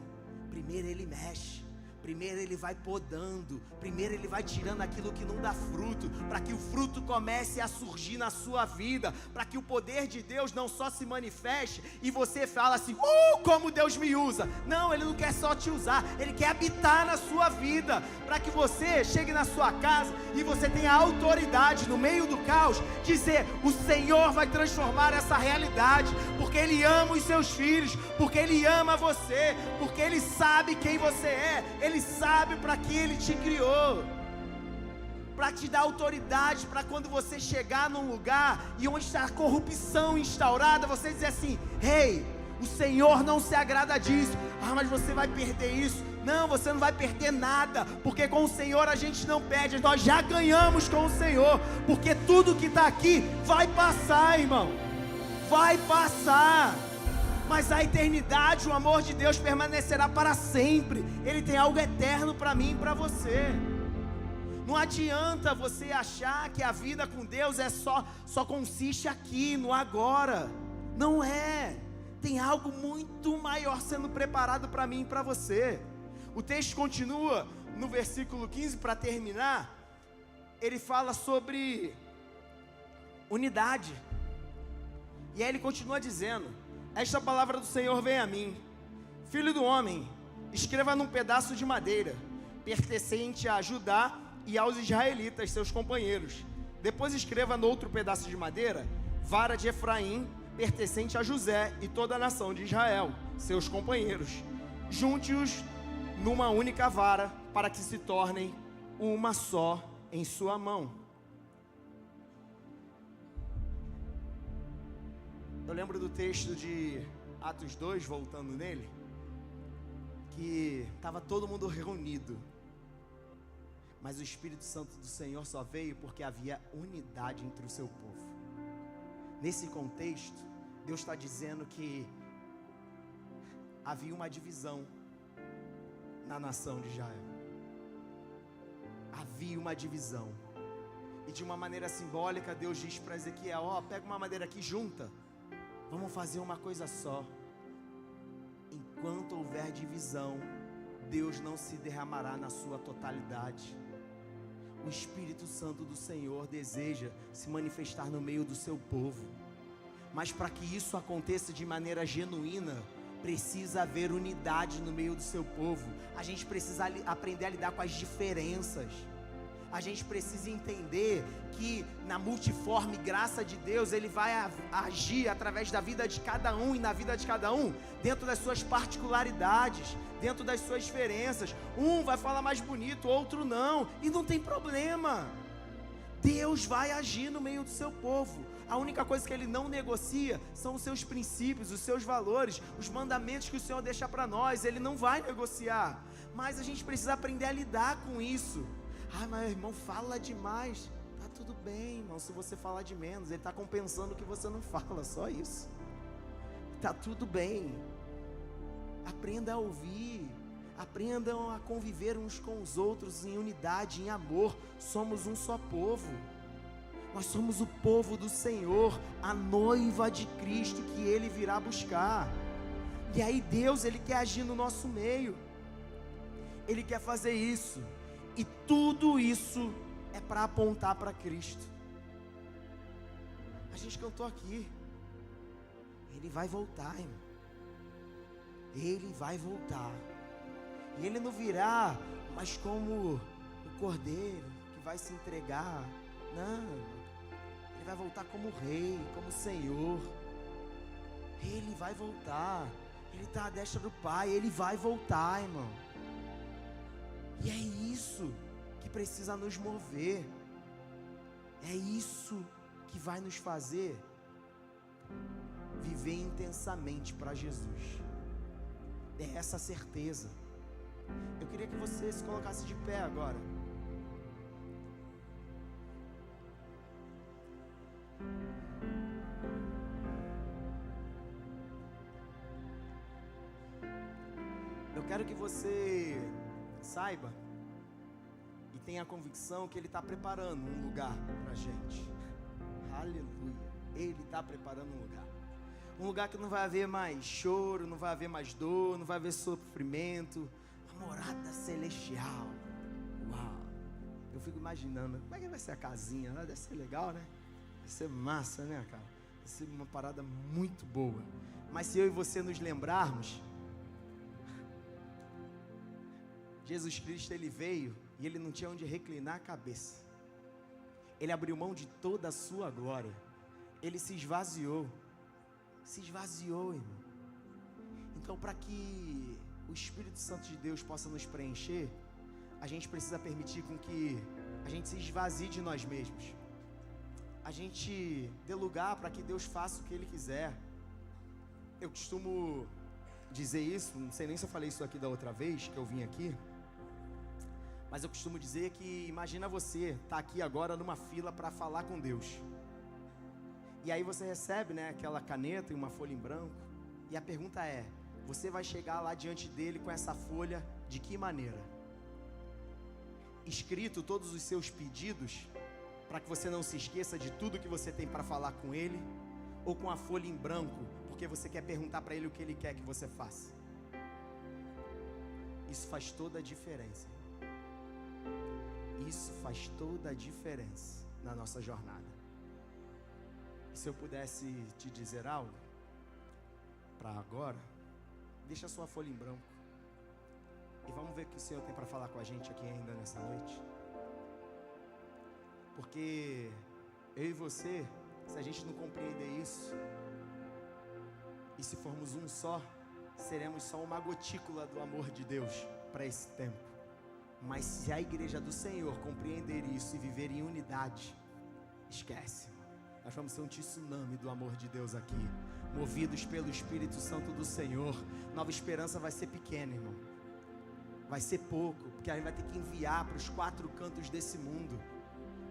Primeiro Ele mexe, primeiro Ele vai podando, primeiro Ele vai tirando aquilo que não dá fruto, para que o fruto comece a surgir na sua vida, para que o poder de Deus não só se manifeste e você fala assim, como Deus me usa. Não, Ele não quer só te usar, Ele quer habitar na sua vida, para que você chegue na sua casa e você tenha autoridade no meio do caos, dizer, o Senhor vai transformar essa realidade, porque Ele ama os seus filhos, porque Ele ama você, porque Ele sabe quem você é, Ele sabe para que Ele te criou, para te dar autoridade, para quando você chegar num lugar e onde está a corrupção instaurada, você dizer assim, o Senhor não se agrada disso. Mas você vai perder isso. Não, você não vai perder nada, porque com o Senhor a gente não perde, nós já ganhamos com o Senhor, porque tudo que está aqui vai passar, irmão, vai passar, mas a eternidade, o amor de Deus permanecerá para sempre. Ele tem algo eterno para mim e para você. Não adianta você achar que a vida com Deus só consiste aqui, no agora. Não é. Tem algo muito maior sendo preparado para mim e para você. O texto continua no versículo 15, para terminar. Ele fala sobre unidade. E aí ele continua dizendo, esta palavra do Senhor vem a mim, filho do homem, escreva num pedaço de madeira, pertencente a Judá e aos israelitas, seus companheiros. Depois escreva no outro pedaço de madeira, vara de Efraim, pertencente a José e toda a nação de Israel, seus companheiros. Junte-os numa única vara, para que se tornem uma só em sua mão. Eu lembro do texto de Atos 2, voltando nele, que estava todo mundo reunido, mas o Espírito Santo do Senhor só veio porque havia unidade entre o seu povo. Nesse contexto, Deus está dizendo que havia uma divisão na nação de Israel. Havia uma divisão. E de uma maneira simbólica, Deus diz para Ezequiel, pega uma madeira aqui, junta. Vamos fazer uma coisa só. Enquanto houver divisão, Deus não se derramará na sua totalidade. O Espírito Santo do Senhor deseja se manifestar no meio do seu povo. Mas para que isso aconteça de maneira genuína, precisa haver unidade no meio do seu povo. A gente precisa aprender a lidar com as diferenças. A gente precisa entender que na multiforme graça de Deus, Ele vai agir através da vida de cada um e na vida de cada um, dentro das suas particularidades, dentro das suas diferenças. Um vai falar mais bonito, outro não, e não tem problema. Deus vai agir no meio do seu povo. A única coisa que Ele não negocia são os seus princípios, os seus valores, os mandamentos que o Senhor deixa para nós. Ele não vai negociar, mas a gente precisa aprender a lidar com isso. Mas irmão, fala demais. Tá tudo bem, irmão, se você falar de menos, Ele está compensando o que você não fala, só isso. Tá tudo bem. Aprenda a ouvir, aprendam a conviver uns com os outros em unidade, em amor. Somos um só povo. Nós somos o povo do Senhor, a noiva de Cristo que Ele virá buscar. E aí Deus, Ele quer agir no nosso meio. Ele quer fazer isso. E tudo isso é para apontar para Cristo. A gente cantou aqui. Ele vai voltar, irmão. Ele vai voltar. E Ele não virá, mas como o cordeiro que vai se entregar. Não. Ele vai voltar como rei, como Senhor. Ele vai voltar. Ele está à destra do Pai. Ele vai voltar, irmão. E é isso que precisa nos mover. É isso que vai nos fazer viver intensamente para Jesus. É essa certeza. Eu queria que você se colocasse de pé agora. Eu quero que você saiba e tenha a convicção que Ele está preparando um lugar para a gente. Aleluia. Ele está preparando um lugar. Um lugar que não vai haver mais choro, não vai haver mais dor, não vai haver sofrimento. A morada celestial. Uau. Eu fico imaginando, como é que vai ser a casinha? Deve ser legal, né? Vai ser massa, né, cara? Vai ser uma parada muito boa. Mas se eu e você nos lembrarmos, Jesus Cristo, Ele veio e Ele não tinha onde reclinar a cabeça. Ele abriu mão de toda a sua glória. Ele se esvaziou. Se esvaziou, irmão. Então, para que o Espírito Santo de Deus possa nos preencher, a gente precisa permitir com que a gente se esvazie de nós mesmos. A gente dê lugar para que Deus faça o que Ele quiser. Eu costumo dizer isso, não sei nem se eu falei isso aqui da outra vez que eu vim aqui, mas eu costumo dizer que imagina você estar aqui agora numa fila para falar com Deus. E aí você recebe, né, aquela caneta e uma folha em branco. E a pergunta é, você vai chegar lá diante dele com essa folha de que maneira? Escrito todos os seus pedidos, para que você não se esqueça de tudo que você tem para falar com ele? Ou com a folha em branco, porque você quer perguntar para ele o que ele quer que você faça? Isso faz toda a diferença. Isso faz toda a diferença na nossa jornada. E se eu pudesse te dizer algo para agora, deixa a sua folha em branco e vamos ver o que o Senhor tem para falar com a gente aqui ainda nessa noite. Porque eu e você, se a gente não compreender isso, e se formos um só, seremos só uma gotícula do amor de Deus para esse tempo. Mas se a igreja do Senhor compreender isso e viver em unidade, esquece. Nós vamos ser um tsunami do amor de Deus aqui, movidos pelo Espírito Santo do Senhor. Nova Esperança vai ser pequena, irmão. Vai ser pouco, porque a gente vai ter que enviar para os 4 cantos desse mundo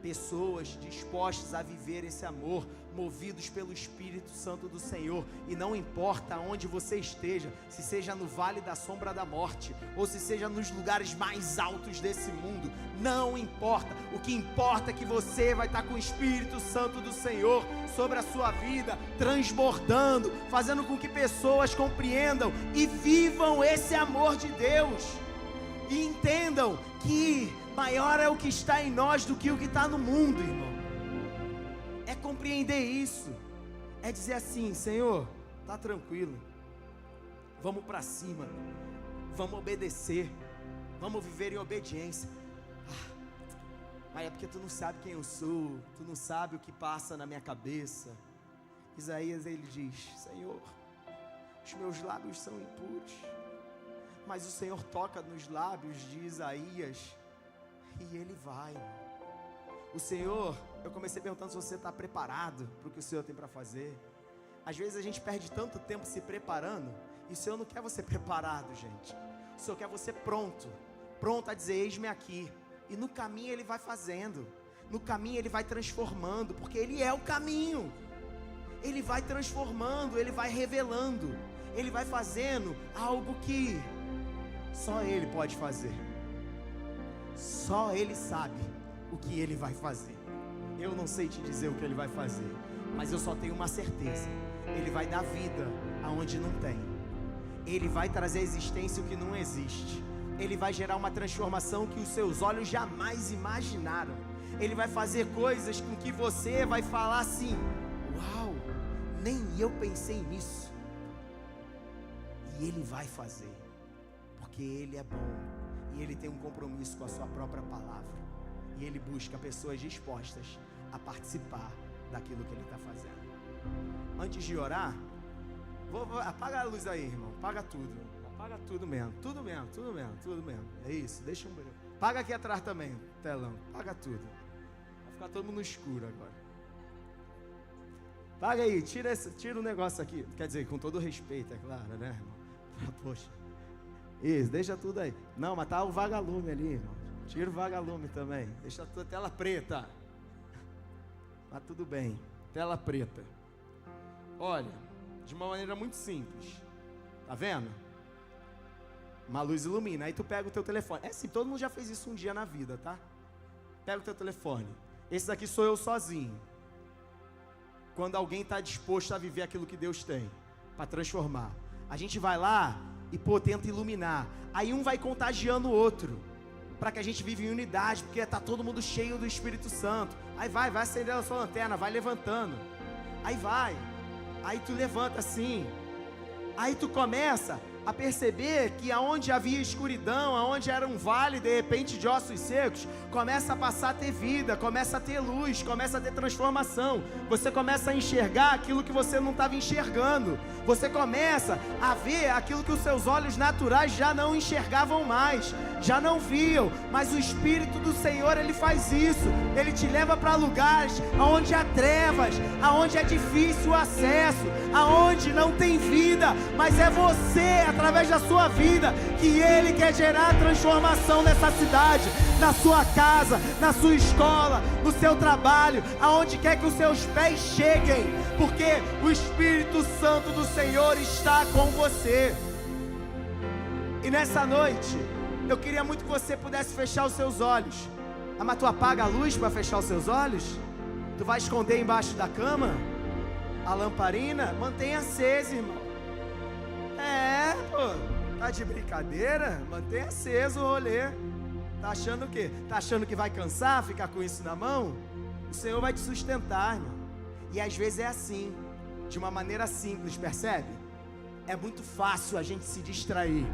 pessoas dispostas a viver esse amor, movidos pelo Espírito Santo do Senhor. E não importa onde você esteja, se seja no vale da sombra da morte, ou se seja nos lugares mais altos desse mundo, não importa. O que importa é que você vai estar com o Espírito Santo do Senhor sobre a sua vida, transbordando, fazendo com que pessoas compreendam e vivam esse amor de Deus, e entendam que maior é o que está em nós do que o que está no mundo, irmão. É compreender isso. É dizer assim, Senhor, tá tranquilo. Vamos para cima. Vamos obedecer. Vamos viver em obediência. Mas é porque tu não sabe quem eu sou. Tu não sabe o que passa na minha cabeça. Isaías, ele diz, Senhor, os meus lábios são impuros. Mas o Senhor toca nos lábios de Isaías e ele vai. O Senhor, eu comecei perguntando se você está preparado para o que o Senhor tem para fazer. Às vezes a gente perde tanto tempo se preparando, e o Senhor não quer você preparado, gente. O Senhor quer você pronto a dizer, eis-me aqui. E no caminho Ele vai fazendo, no caminho Ele vai transformando, porque Ele é o caminho. Ele vai transformando, Ele vai revelando, Ele vai fazendo algo que só Ele pode fazer. Só Ele sabe o que Ele vai fazer. Eu não sei te dizer o que Ele vai fazer, mas eu só tenho uma certeza: Ele vai dar vida aonde não tem. Ele vai trazer à existência o que não existe. Ele vai gerar uma transformação que os seus olhos jamais imaginaram. Ele vai fazer coisas com que você vai falar assim: uau, nem eu pensei nisso. E Ele vai fazer, porque Ele é bom. E Ele tem um compromisso com a sua própria palavra. E Ele busca pessoas dispostas a participar daquilo que Ele está fazendo. Antes de orar, apaga a luz aí, irmão. Apaga tudo. Apaga tudo mesmo. Tudo mesmo, tudo mesmo, tudo mesmo. É isso, deixa um brilho. Apaga aqui atrás também, telão. Apaga tudo. Vai ficar todo mundo no escuro agora. Apaga aí, tira o negócio aqui. Quer dizer, com todo respeito, é claro, né, irmão? Poxa. Isso, deixa tudo aí. Não, mas tá o vagalume ali, irmão. Tira o vagalume também. Deixa a tela preta. Mas tudo bem. Tela preta. Olha, de uma maneira muito simples. Tá vendo? Uma luz ilumina. Aí tu pega o teu telefone. É assim, todo mundo já fez isso um dia na vida, tá? Pega o teu telefone. Esse daqui sou eu sozinho. Quando alguém está disposto a viver aquilo que Deus tem para transformar, a gente vai lá e tenta iluminar. Aí um vai contagiando o outro, para que a gente viva em unidade, porque está todo mundo cheio do Espírito Santo. Aí vai acendendo a sua lanterna, vai levantando. Aí tu levanta assim. Aí tu começa a perceber que aonde havia escuridão, aonde era um vale de repente de ossos secos, começa a passar a ter vida, começa a ter luz, começa a ter transformação. Você começa a enxergar aquilo que você não estava enxergando. Você começa a ver aquilo que os seus olhos naturais já não enxergavam mais, já não viam. Mas o Espírito do Senhor, Ele faz isso. Ele te leva para lugares aonde há trevas, aonde é difícil o acesso, aonde não tem vida, mas é você, através da sua vida, que Ele quer gerar transformação nessa cidade, na sua casa, na sua escola, no seu trabalho, aonde quer que os seus pés cheguem, porque o Espírito Santo do Senhor está com você. E nessa noite, eu queria muito que você pudesse fechar os seus olhos. Mas tu apaga a luz para fechar os seus olhos? Tu vai esconder embaixo da cama a lamparina? Mantenha acesa, irmão. Tá de brincadeira? Mantenha aceso o rolê. Tá achando o quê? Tá achando que vai cansar ficar com isso na mão? O Senhor vai te sustentar, irmão. E às vezes é assim, de uma maneira simples, percebe? É muito fácil a gente se distrair.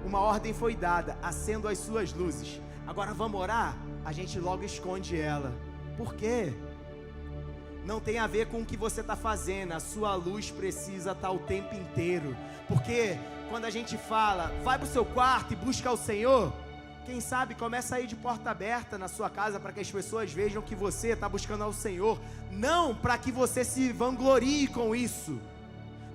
Uma ordem foi dada: acenda as suas luzes. Agora vamos orar? A gente logo esconde ela. Por quê? Não tem a ver com o que você está fazendo. A sua luz precisa estar o tempo inteiro. Porque quando a gente fala, vai para o seu quarto e busca o Senhor, quem sabe começa a ir de porta aberta na sua casa, para que as pessoas vejam que você está buscando ao Senhor. Não para que você se vanglorie com isso,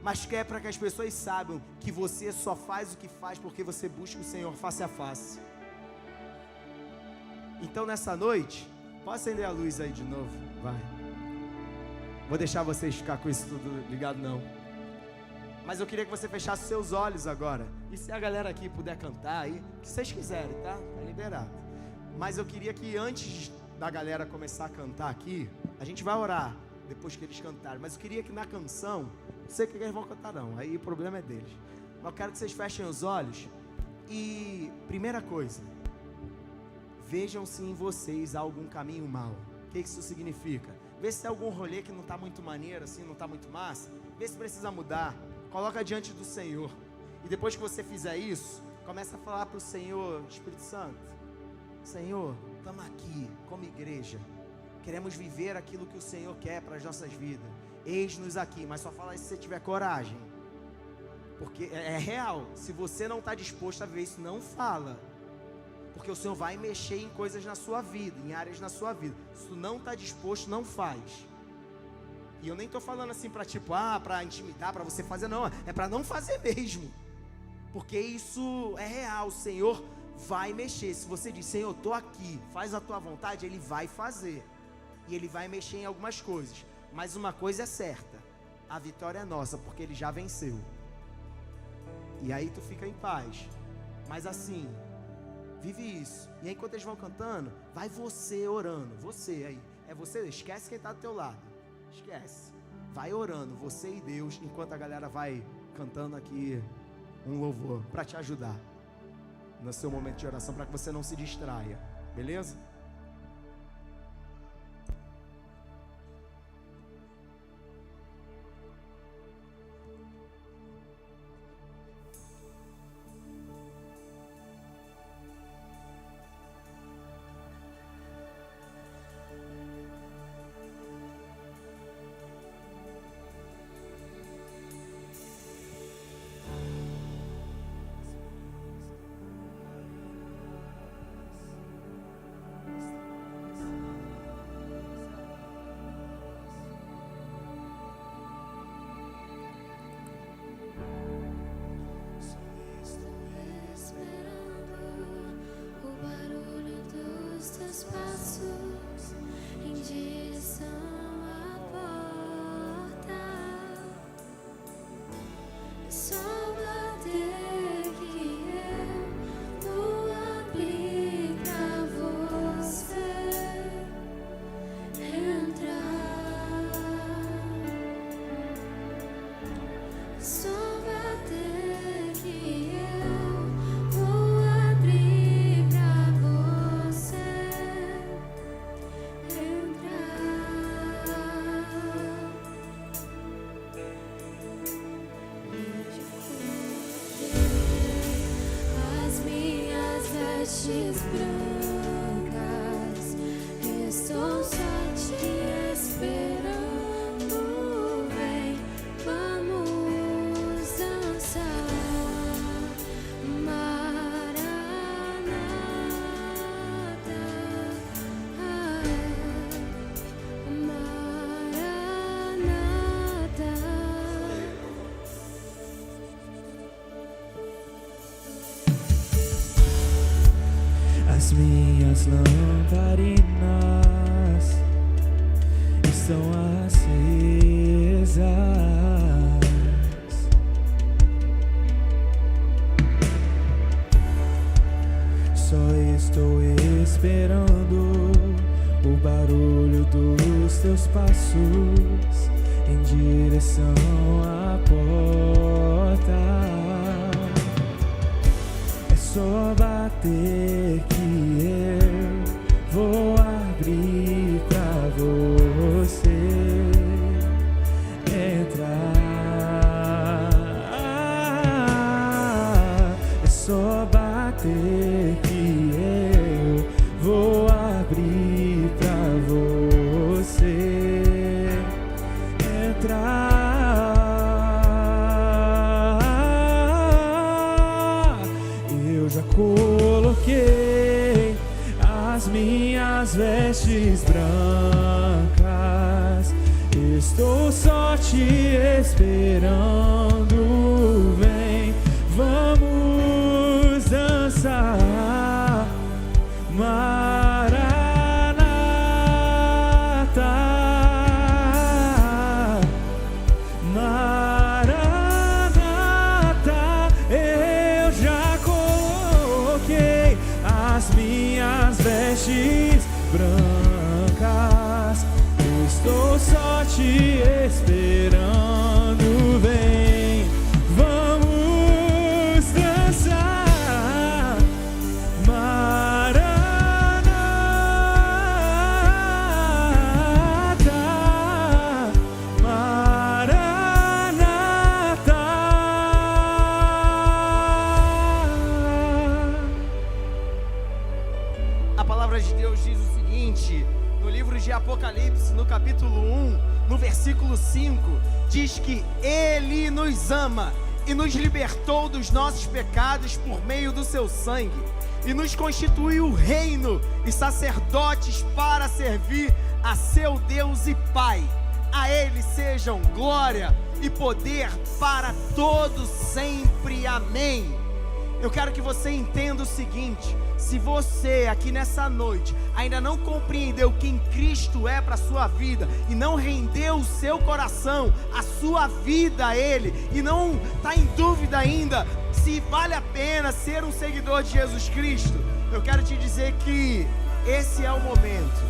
mas que é para que as pessoas saibam que você só faz o que faz porque você busca o Senhor face a face. Então nessa noite, pode acender a luz aí de novo, vai. Vou deixar vocês ficar com isso tudo ligado não. Mas eu queria que você fechasse seus olhos agora. E se a galera aqui puder cantar aí, o que vocês quiserem, tá? Tá liberado. Mas eu queria que antes da galera começar a cantar aqui, a gente vai orar depois que eles cantarem. Mas eu queria que na canção, não sei o que eles vão cantar não, aí o problema é deles. Mas eu quero que vocês fechem os olhos. E primeira coisa, vejam se em vocês há algum caminho mau. O que isso significa? Vê se tem algum rolê que não está muito maneiro, assim, não está muito massa. Vê se precisa mudar. Coloca diante do Senhor. E depois que você fizer isso, começa a falar para o Senhor: Espírito Santo, Senhor, estamos aqui como igreja. Queremos viver aquilo que o Senhor quer para as nossas vidas. Eis-nos aqui, mas só fala isso se você tiver coragem. Porque é real. Se você não está disposto a viver isso, não fala. Porque o Senhor vai mexer em coisas na sua vida, em áreas na sua vida. Se tu não está disposto, não faz. E eu nem estou falando assim para para intimidar, para você fazer, não. É para não fazer mesmo. Porque isso é real. O Senhor vai mexer. Se você diz: Senhor, estou aqui, faz a tua vontade, Ele vai fazer. E Ele vai mexer em algumas coisas. Mas uma coisa é certa: a vitória é nossa, porque Ele já venceu. E aí tu fica em paz. Mas assim, vive isso. E aí enquanto eles vão cantando, vai você orando. Você aí. É você, esquece quem está do teu lado. Esquece. Vai orando, você e Deus, enquanto a galera vai cantando aqui um louvor para te ajudar no seu momento de oração, para que você não se distraia. Beleza? As minhas lamparinas estão acesas. Só estou esperando o barulho dos teus passos em direção à porta. É só bater que eu vou abrir pra você entrar. É só bater que eu vou abrir pra você entrar. Eu já coloquei as minhas vestes brancas, estou só te esperando. Vem, vamos dançar. Maranata, Maranata, eu já coloquei as minhas vestes brancas, estou só te esperando. Vem, vamos dançar. Maranata, Maranata. A palavra de Deus diz o seguinte, no livro de Apocalipse, no capítulo 1, no versículo 5, diz que Ele nos ama e nos libertou dos nossos pecados por meio do seu sangue, e nos constituiu reino e sacerdotes para servir a seu Deus e Pai. A Ele sejam glória e poder para todos sempre. Amém. Eu quero que você entenda o seguinte: se você aqui nessa noite ainda não compreendeu quem Cristo é para a sua vida e não rendeu o seu coração, a sua vida a Ele, e não está em dúvida ainda se vale a pena ser um seguidor de Jesus Cristo, eu quero te dizer que esse é o momento,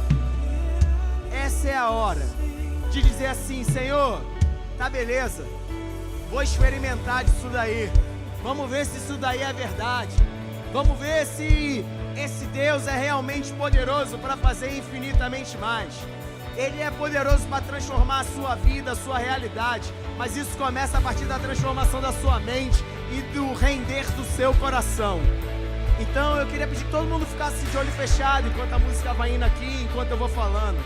essa é a hora de dizer assim: Senhor, tá beleza, vou experimentar disso daí, vamos ver se isso daí é verdade. Vamos ver se esse Deus é realmente poderoso para fazer infinitamente mais. Ele é poderoso para transformar a sua vida, a sua realidade. Mas isso começa a partir da transformação da sua mente e do render do seu coração. Então eu queria pedir que todo mundo ficasse de olho fechado enquanto a música vai indo aqui, enquanto eu vou falando.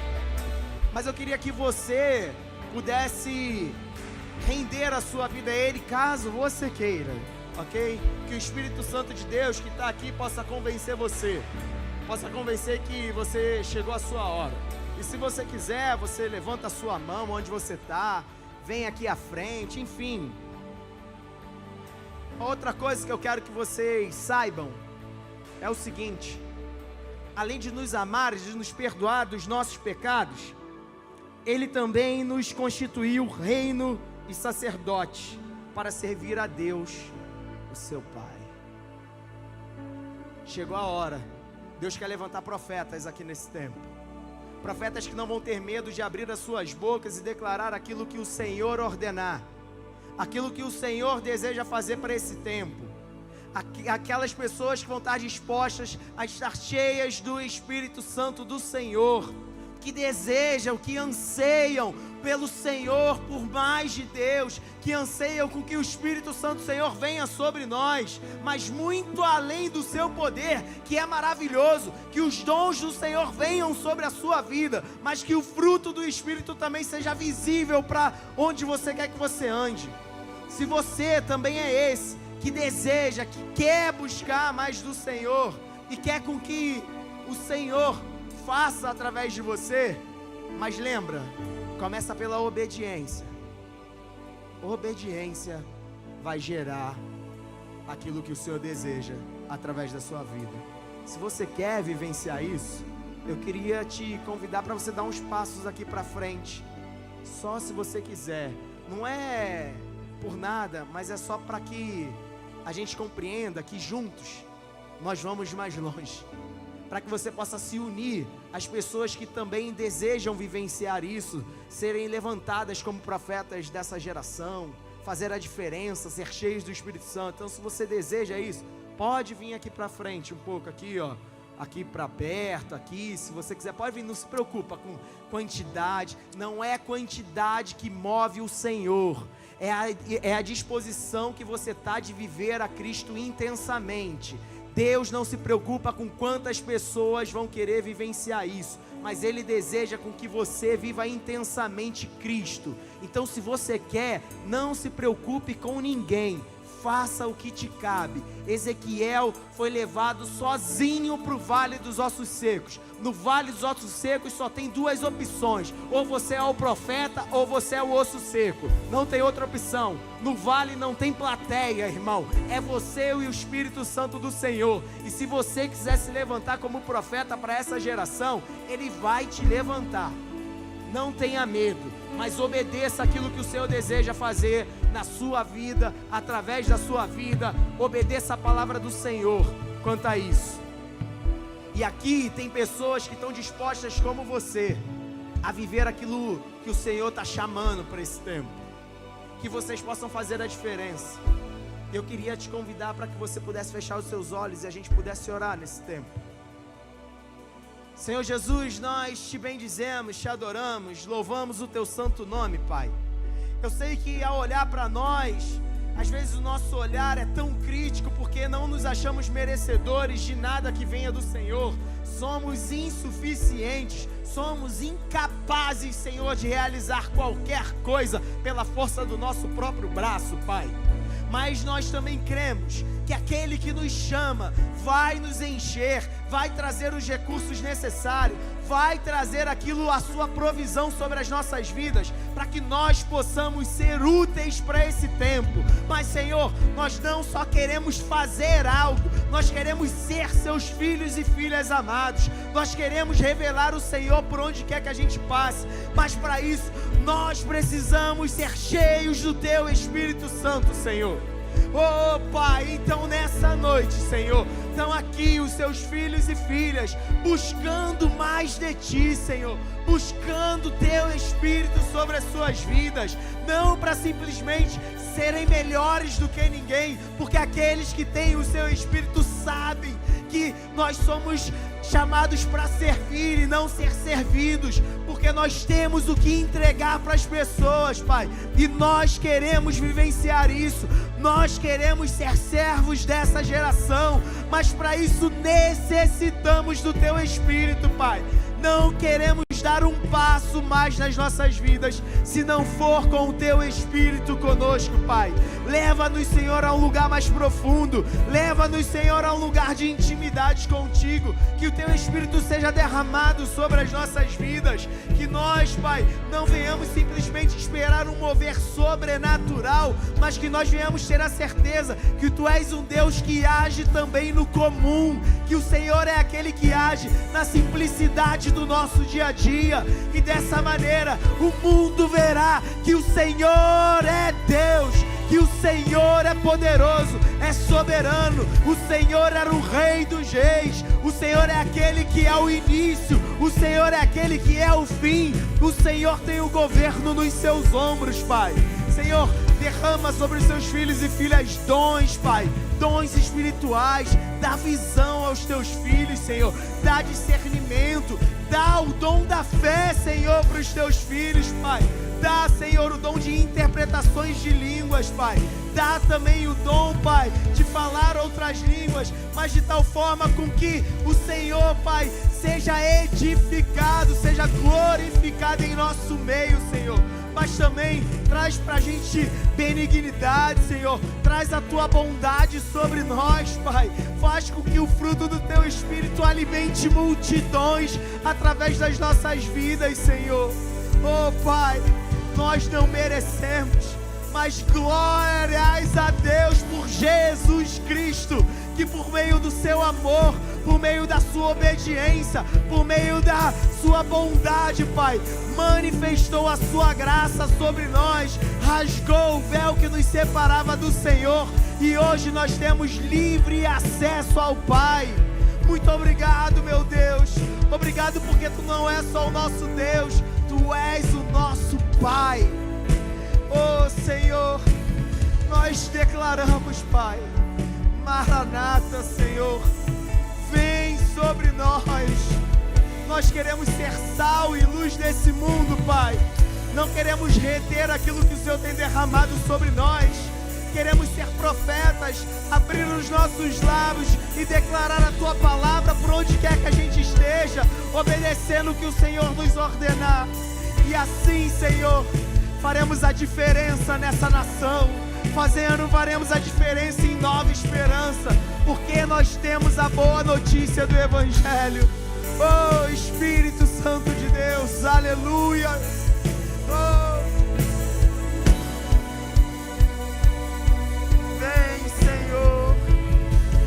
Mas eu queria que você pudesse render a sua vida a Ele, caso você queira. Ok? Que o Espírito Santo de Deus que está aqui possa convencer você, possa convencer que você chegou a sua hora. E se você quiser, você levanta a sua mão onde você está, vem aqui à frente, enfim. Outra coisa que eu quero que vocês saibam é o seguinte: além de nos amar, de nos perdoar dos nossos pecados, Ele também nos constituiu reino e sacerdote para servir a Deus, o seu Pai. Chegou a hora. Deus quer levantar profetas aqui nesse tempo, profetas que não vão ter medo de abrir as suas bocas e declarar aquilo que o Senhor ordenar, aquilo que o Senhor deseja fazer para esse tempo. Aquelas pessoas que vão estar dispostas a estar cheias do Espírito Santo do Senhor, que desejam, que anseiam pelo Senhor, por mais de Deus, que anseiam com que o Espírito Santo do Senhor venha sobre nós, mas muito além do seu poder, que é maravilhoso, que os dons do Senhor venham sobre a sua vida, mas que o fruto do Espírito também seja visível para onde você quer que você ande. Se você também é esse, que deseja, que quer buscar mais do Senhor, e quer com que o Senhor faça através de você, mas lembra, começa pela obediência. Obediência vai gerar aquilo que o Senhor deseja através da sua vida. Se você quer vivenciar isso, eu queria te convidar para você dar uns passos aqui para frente. Só se você quiser. Não é por nada, mas é só para que a gente compreenda que juntos nós vamos mais longe. Para que você possa se unir às pessoas que também desejam vivenciar isso, serem levantadas como profetas dessa geração, fazer a diferença, ser cheios do Espírito Santo. Então, se você deseja isso, pode vir aqui para frente um pouco, aqui ó, aqui para perto, aqui, se você quiser, pode vir. Não se preocupa com quantidade, não é quantidade que move o Senhor, é a disposição que você está de viver a Cristo intensamente. Deus não se preocupa com quantas pessoas vão querer vivenciar isso, mas Ele deseja com que você viva intensamente Cristo. Então, se você quer, não se preocupe com ninguém, faça o que te cabe. Ezequiel foi levado sozinho para o Vale dos Ossos Secos. No Vale dos Ossos Secos só tem duas opções: ou você é o profeta, ou você é o osso seco. Não tem outra opção. No vale não tem plateia, irmão. É você e o Espírito Santo do Senhor. E se você quiser se levantar como profeta para essa geração, Ele vai te levantar. Não tenha medo, mas obedeça aquilo que o Senhor deseja fazer na sua vida, através da sua vida. Obedeça a palavra do Senhor quanto a isso. E aqui tem pessoas que estão dispostas como você a viver aquilo que o Senhor está chamando para esse tempo, que vocês possam fazer a diferença. Eu queria te convidar para que você pudesse fechar os seus olhos e a gente pudesse orar nesse tempo. Senhor Jesus, nós te bendizemos, te adoramos, louvamos o teu santo nome, Pai. Eu sei que ao olhar para nós, às vezes o nosso olhar é tão crítico porque não nos achamos merecedores de nada que venha do Senhor. Somos insuficientes, somos incapazes, Senhor, de realizar qualquer coisa pela força do nosso próprio braço, Pai. Mas nós também cremos que aquele que nos chama vai nos encher, vai trazer os recursos necessários, vai trazer aquilo, a sua provisão sobre as nossas vidas, para que nós possamos ser úteis para esse tempo. Mas, Senhor, nós não só queremos fazer algo, nós queremos ser seus filhos e filhas amados, nós queremos revelar o Senhor por onde quer que a gente passe, mas para isso, nós precisamos ser cheios do teu Espírito Santo, Senhor. Oh Pai, então nessa noite, Senhor, estão aqui os seus filhos e filhas buscando mais de Ti, Senhor, buscando Teu Espírito sobre as suas vidas, não para simplesmente serem melhores do que ninguém, porque aqueles que têm o Seu Espírito sabem que nós somos chamados para servir e não ser servidos, porque nós temos o que entregar para as pessoas, Pai, e nós queremos vivenciar isso, nós queremos ser servos dessa geração, mas para isso necessitamos do Teu Espírito, Pai. Não queremos dar um passo mais nas nossas vidas se não for com o Teu Espírito conosco, Pai. Leva-nos, Senhor, a um lugar mais profundo, leva-nos, Senhor, a um lugar de intimidade contigo, que o Teu Espírito seja derramado sobre as nossas vidas, que nós, Pai, não venhamos simplesmente esperar um mover sobrenatural, mas que nós venhamos ter a certeza que Tu és um Deus que age também no comum, que o Senhor é aquele que age na simplicidade do nosso dia a dia, e dessa maneira o mundo verá que o Senhor é Deus, que o Senhor é poderoso, é soberano, o Senhor era o Rei dos Reis, o Senhor é aquele que é o início, o Senhor é aquele que é o fim, o Senhor tem o governo nos seus ombros, Pai. Senhor, derrama sobre os seus filhos e filhas dons, Pai, dons espirituais, dá visão aos teus filhos, Senhor, dá discernimento, dá o dom da fé, Senhor, para os teus filhos, Pai. Dá, Senhor, o dom de interpretações de línguas, Pai. Dá também o dom, Pai, de falar outras línguas, mas de tal forma com que o Senhor, Pai, seja edificado, seja glorificado em nosso meio, Senhor. Mas também traz pra gente benignidade, Senhor. Traz a Tua bondade sobre nós, Pai. Faz com que o fruto do Teu Espírito alimente multidões através das nossas vidas, Senhor. Oh, Pai, nós não merecemos, mas glórias a Deus por Jesus Cristo, que por meio do Seu amor por meio da sua obediência, por meio da sua bondade, Pai, manifestou a sua graça sobre nós, rasgou o véu que nos separava do Senhor, e hoje nós temos livre acesso ao Pai. Muito obrigado, meu Deus. Obrigado porque Tu não és só o nosso Deus, Tu és o nosso Pai. Oh, Senhor, nós declaramos, Pai, Maranata, Senhor, vem sobre nós. Nós queremos ser sal e luz desse mundo, Pai. Não queremos reter aquilo que o Senhor tem derramado sobre nós. Queremos ser profetas, abrir os nossos lábios e declarar a Tua palavra por onde quer que a gente esteja, obedecendo o que o Senhor nos ordenar. E assim, Senhor, faremos a diferença nessa nação. Faremos a diferença em Nova Esperança, porque nós temos a boa notícia do Evangelho. Oh, Espírito Santo de Deus, aleluia. Oh, vem, Senhor.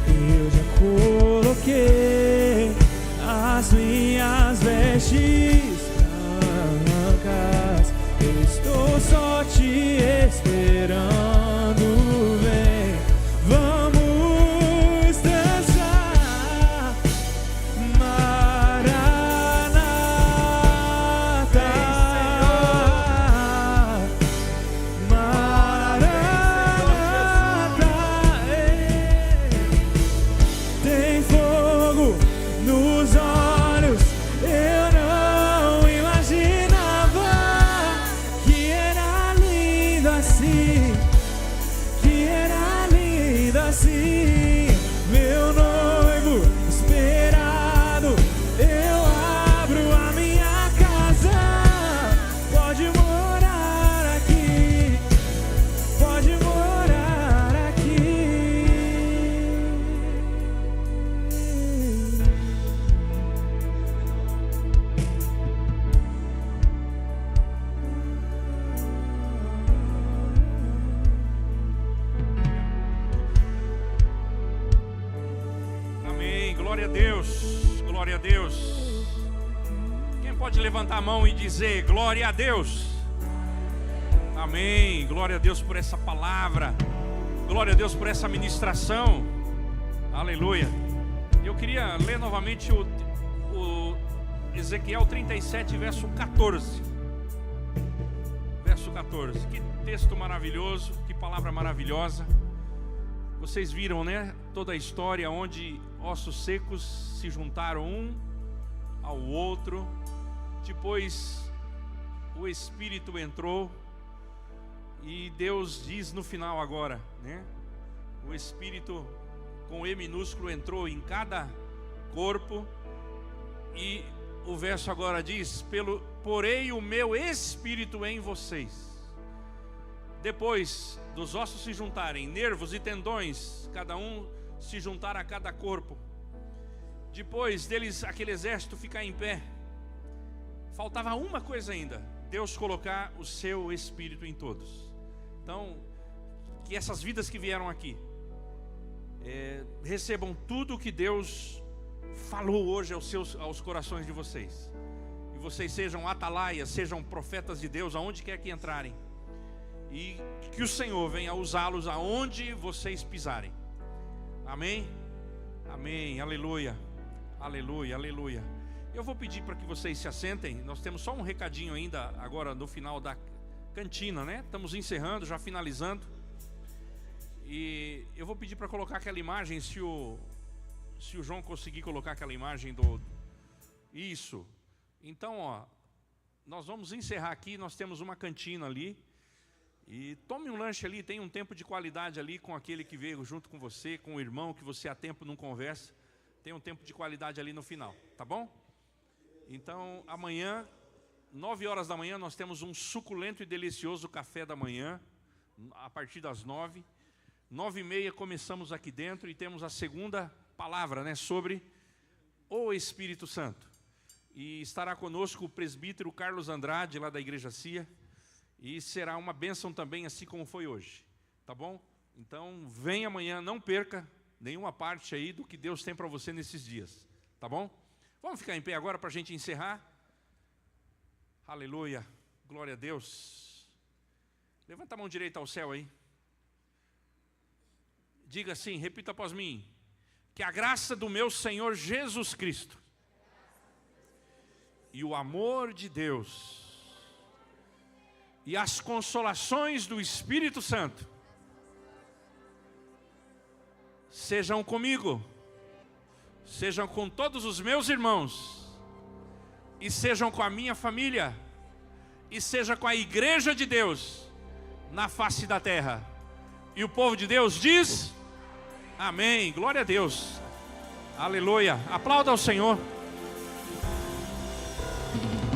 Eu já coloquei as minhas vestes brancas, eu estou só te esperando. Vem, vamos dançar, Maranata, Maranata, tem fogo nos olhos, eu não imaginava que era lindo assim, assim, meu noivo esperado. Eu abro a minha casa, pode morar aqui, pode morar aqui. Glória a Deus, glória a Deus. Quem pode levantar a mão e dizer glória a Deus? Amém, glória a Deus por essa palavra, glória a Deus por essa ministração, aleluia. Eu queria ler novamente o Ezequiel 37, verso 14. Verso 14, que texto maravilhoso, que palavra maravilhosa. Vocês viram, né, toda a história onde ossos secos se juntaram um ao outro. Depois o Espírito entrou e Deus diz no final agora, né? O Espírito com E minúsculo entrou em cada corpo e o verso agora diz: porei o meu Espírito em vocês. Depois dos ossos se juntarem, nervos e tendões, cada um se juntar a cada corpo. Depois deles, aquele exército ficar em pé, faltava uma coisa ainda: Deus colocar o seu Espírito em todos. Então, que essas vidas que vieram aqui recebam tudo o que Deus falou hoje aos corações de vocês. E vocês sejam atalaias, sejam profetas de Deus aonde quer que entrarem. E que o Senhor venha usá-los aonde vocês pisarem. Amém? Amém, aleluia, aleluia, aleluia. Eu vou pedir para que vocês se assentem. Nós temos só um recadinho ainda agora no final da cantina, né? Estamos encerrando, já finalizando. E eu vou pedir para colocar aquela imagem, se o João conseguir colocar aquela imagem do... Isso. Então, ó, nós vamos encerrar aqui, nós temos uma cantina ali. E tome um lanche ali, tenha um tempo de qualidade ali com aquele que veio junto com você, com o irmão que você há tempo não conversa. Tenha um tempo de qualidade ali no final, tá bom? Então, amanhã, 9 horas da manhã, nós temos um suculento e delicioso café da manhã, a partir das 9. 9h30 começamos aqui dentro e temos a segunda palavra, né, sobre o Espírito Santo. E estará conosco o presbítero Carlos Andrade, lá da Igreja CIA. E será uma bênção também, assim como foi hoje, tá bom? Então, vem amanhã, não perca, nenhuma parte aí do que Deus tem para você nesses dias, tá bom? Vamos ficar em pé agora para a gente encerrar. Aleluia, glória a Deus. Levanta a mão direita ao céu aí. Diga assim, repita após mim: que a graça do meu Senhor Jesus Cristo e o amor de Deus e as consolações do Espírito Santo sejam comigo, sejam com todos os meus irmãos, e sejam com a minha família, e seja com a igreja de Deus na face da terra. E o povo de Deus diz: amém, glória a Deus, aleluia. Aplauda ao Senhor.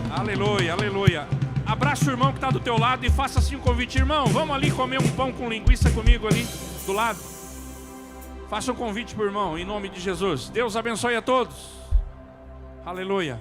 Aleluia, aleluia. Abraça o irmão que está do teu lado e faça assim um convite: irmão, vamos ali comer um pão com linguiça comigo ali do lado. Faça um convite para o irmão, em nome de Jesus. Deus abençoe a todos. Aleluia.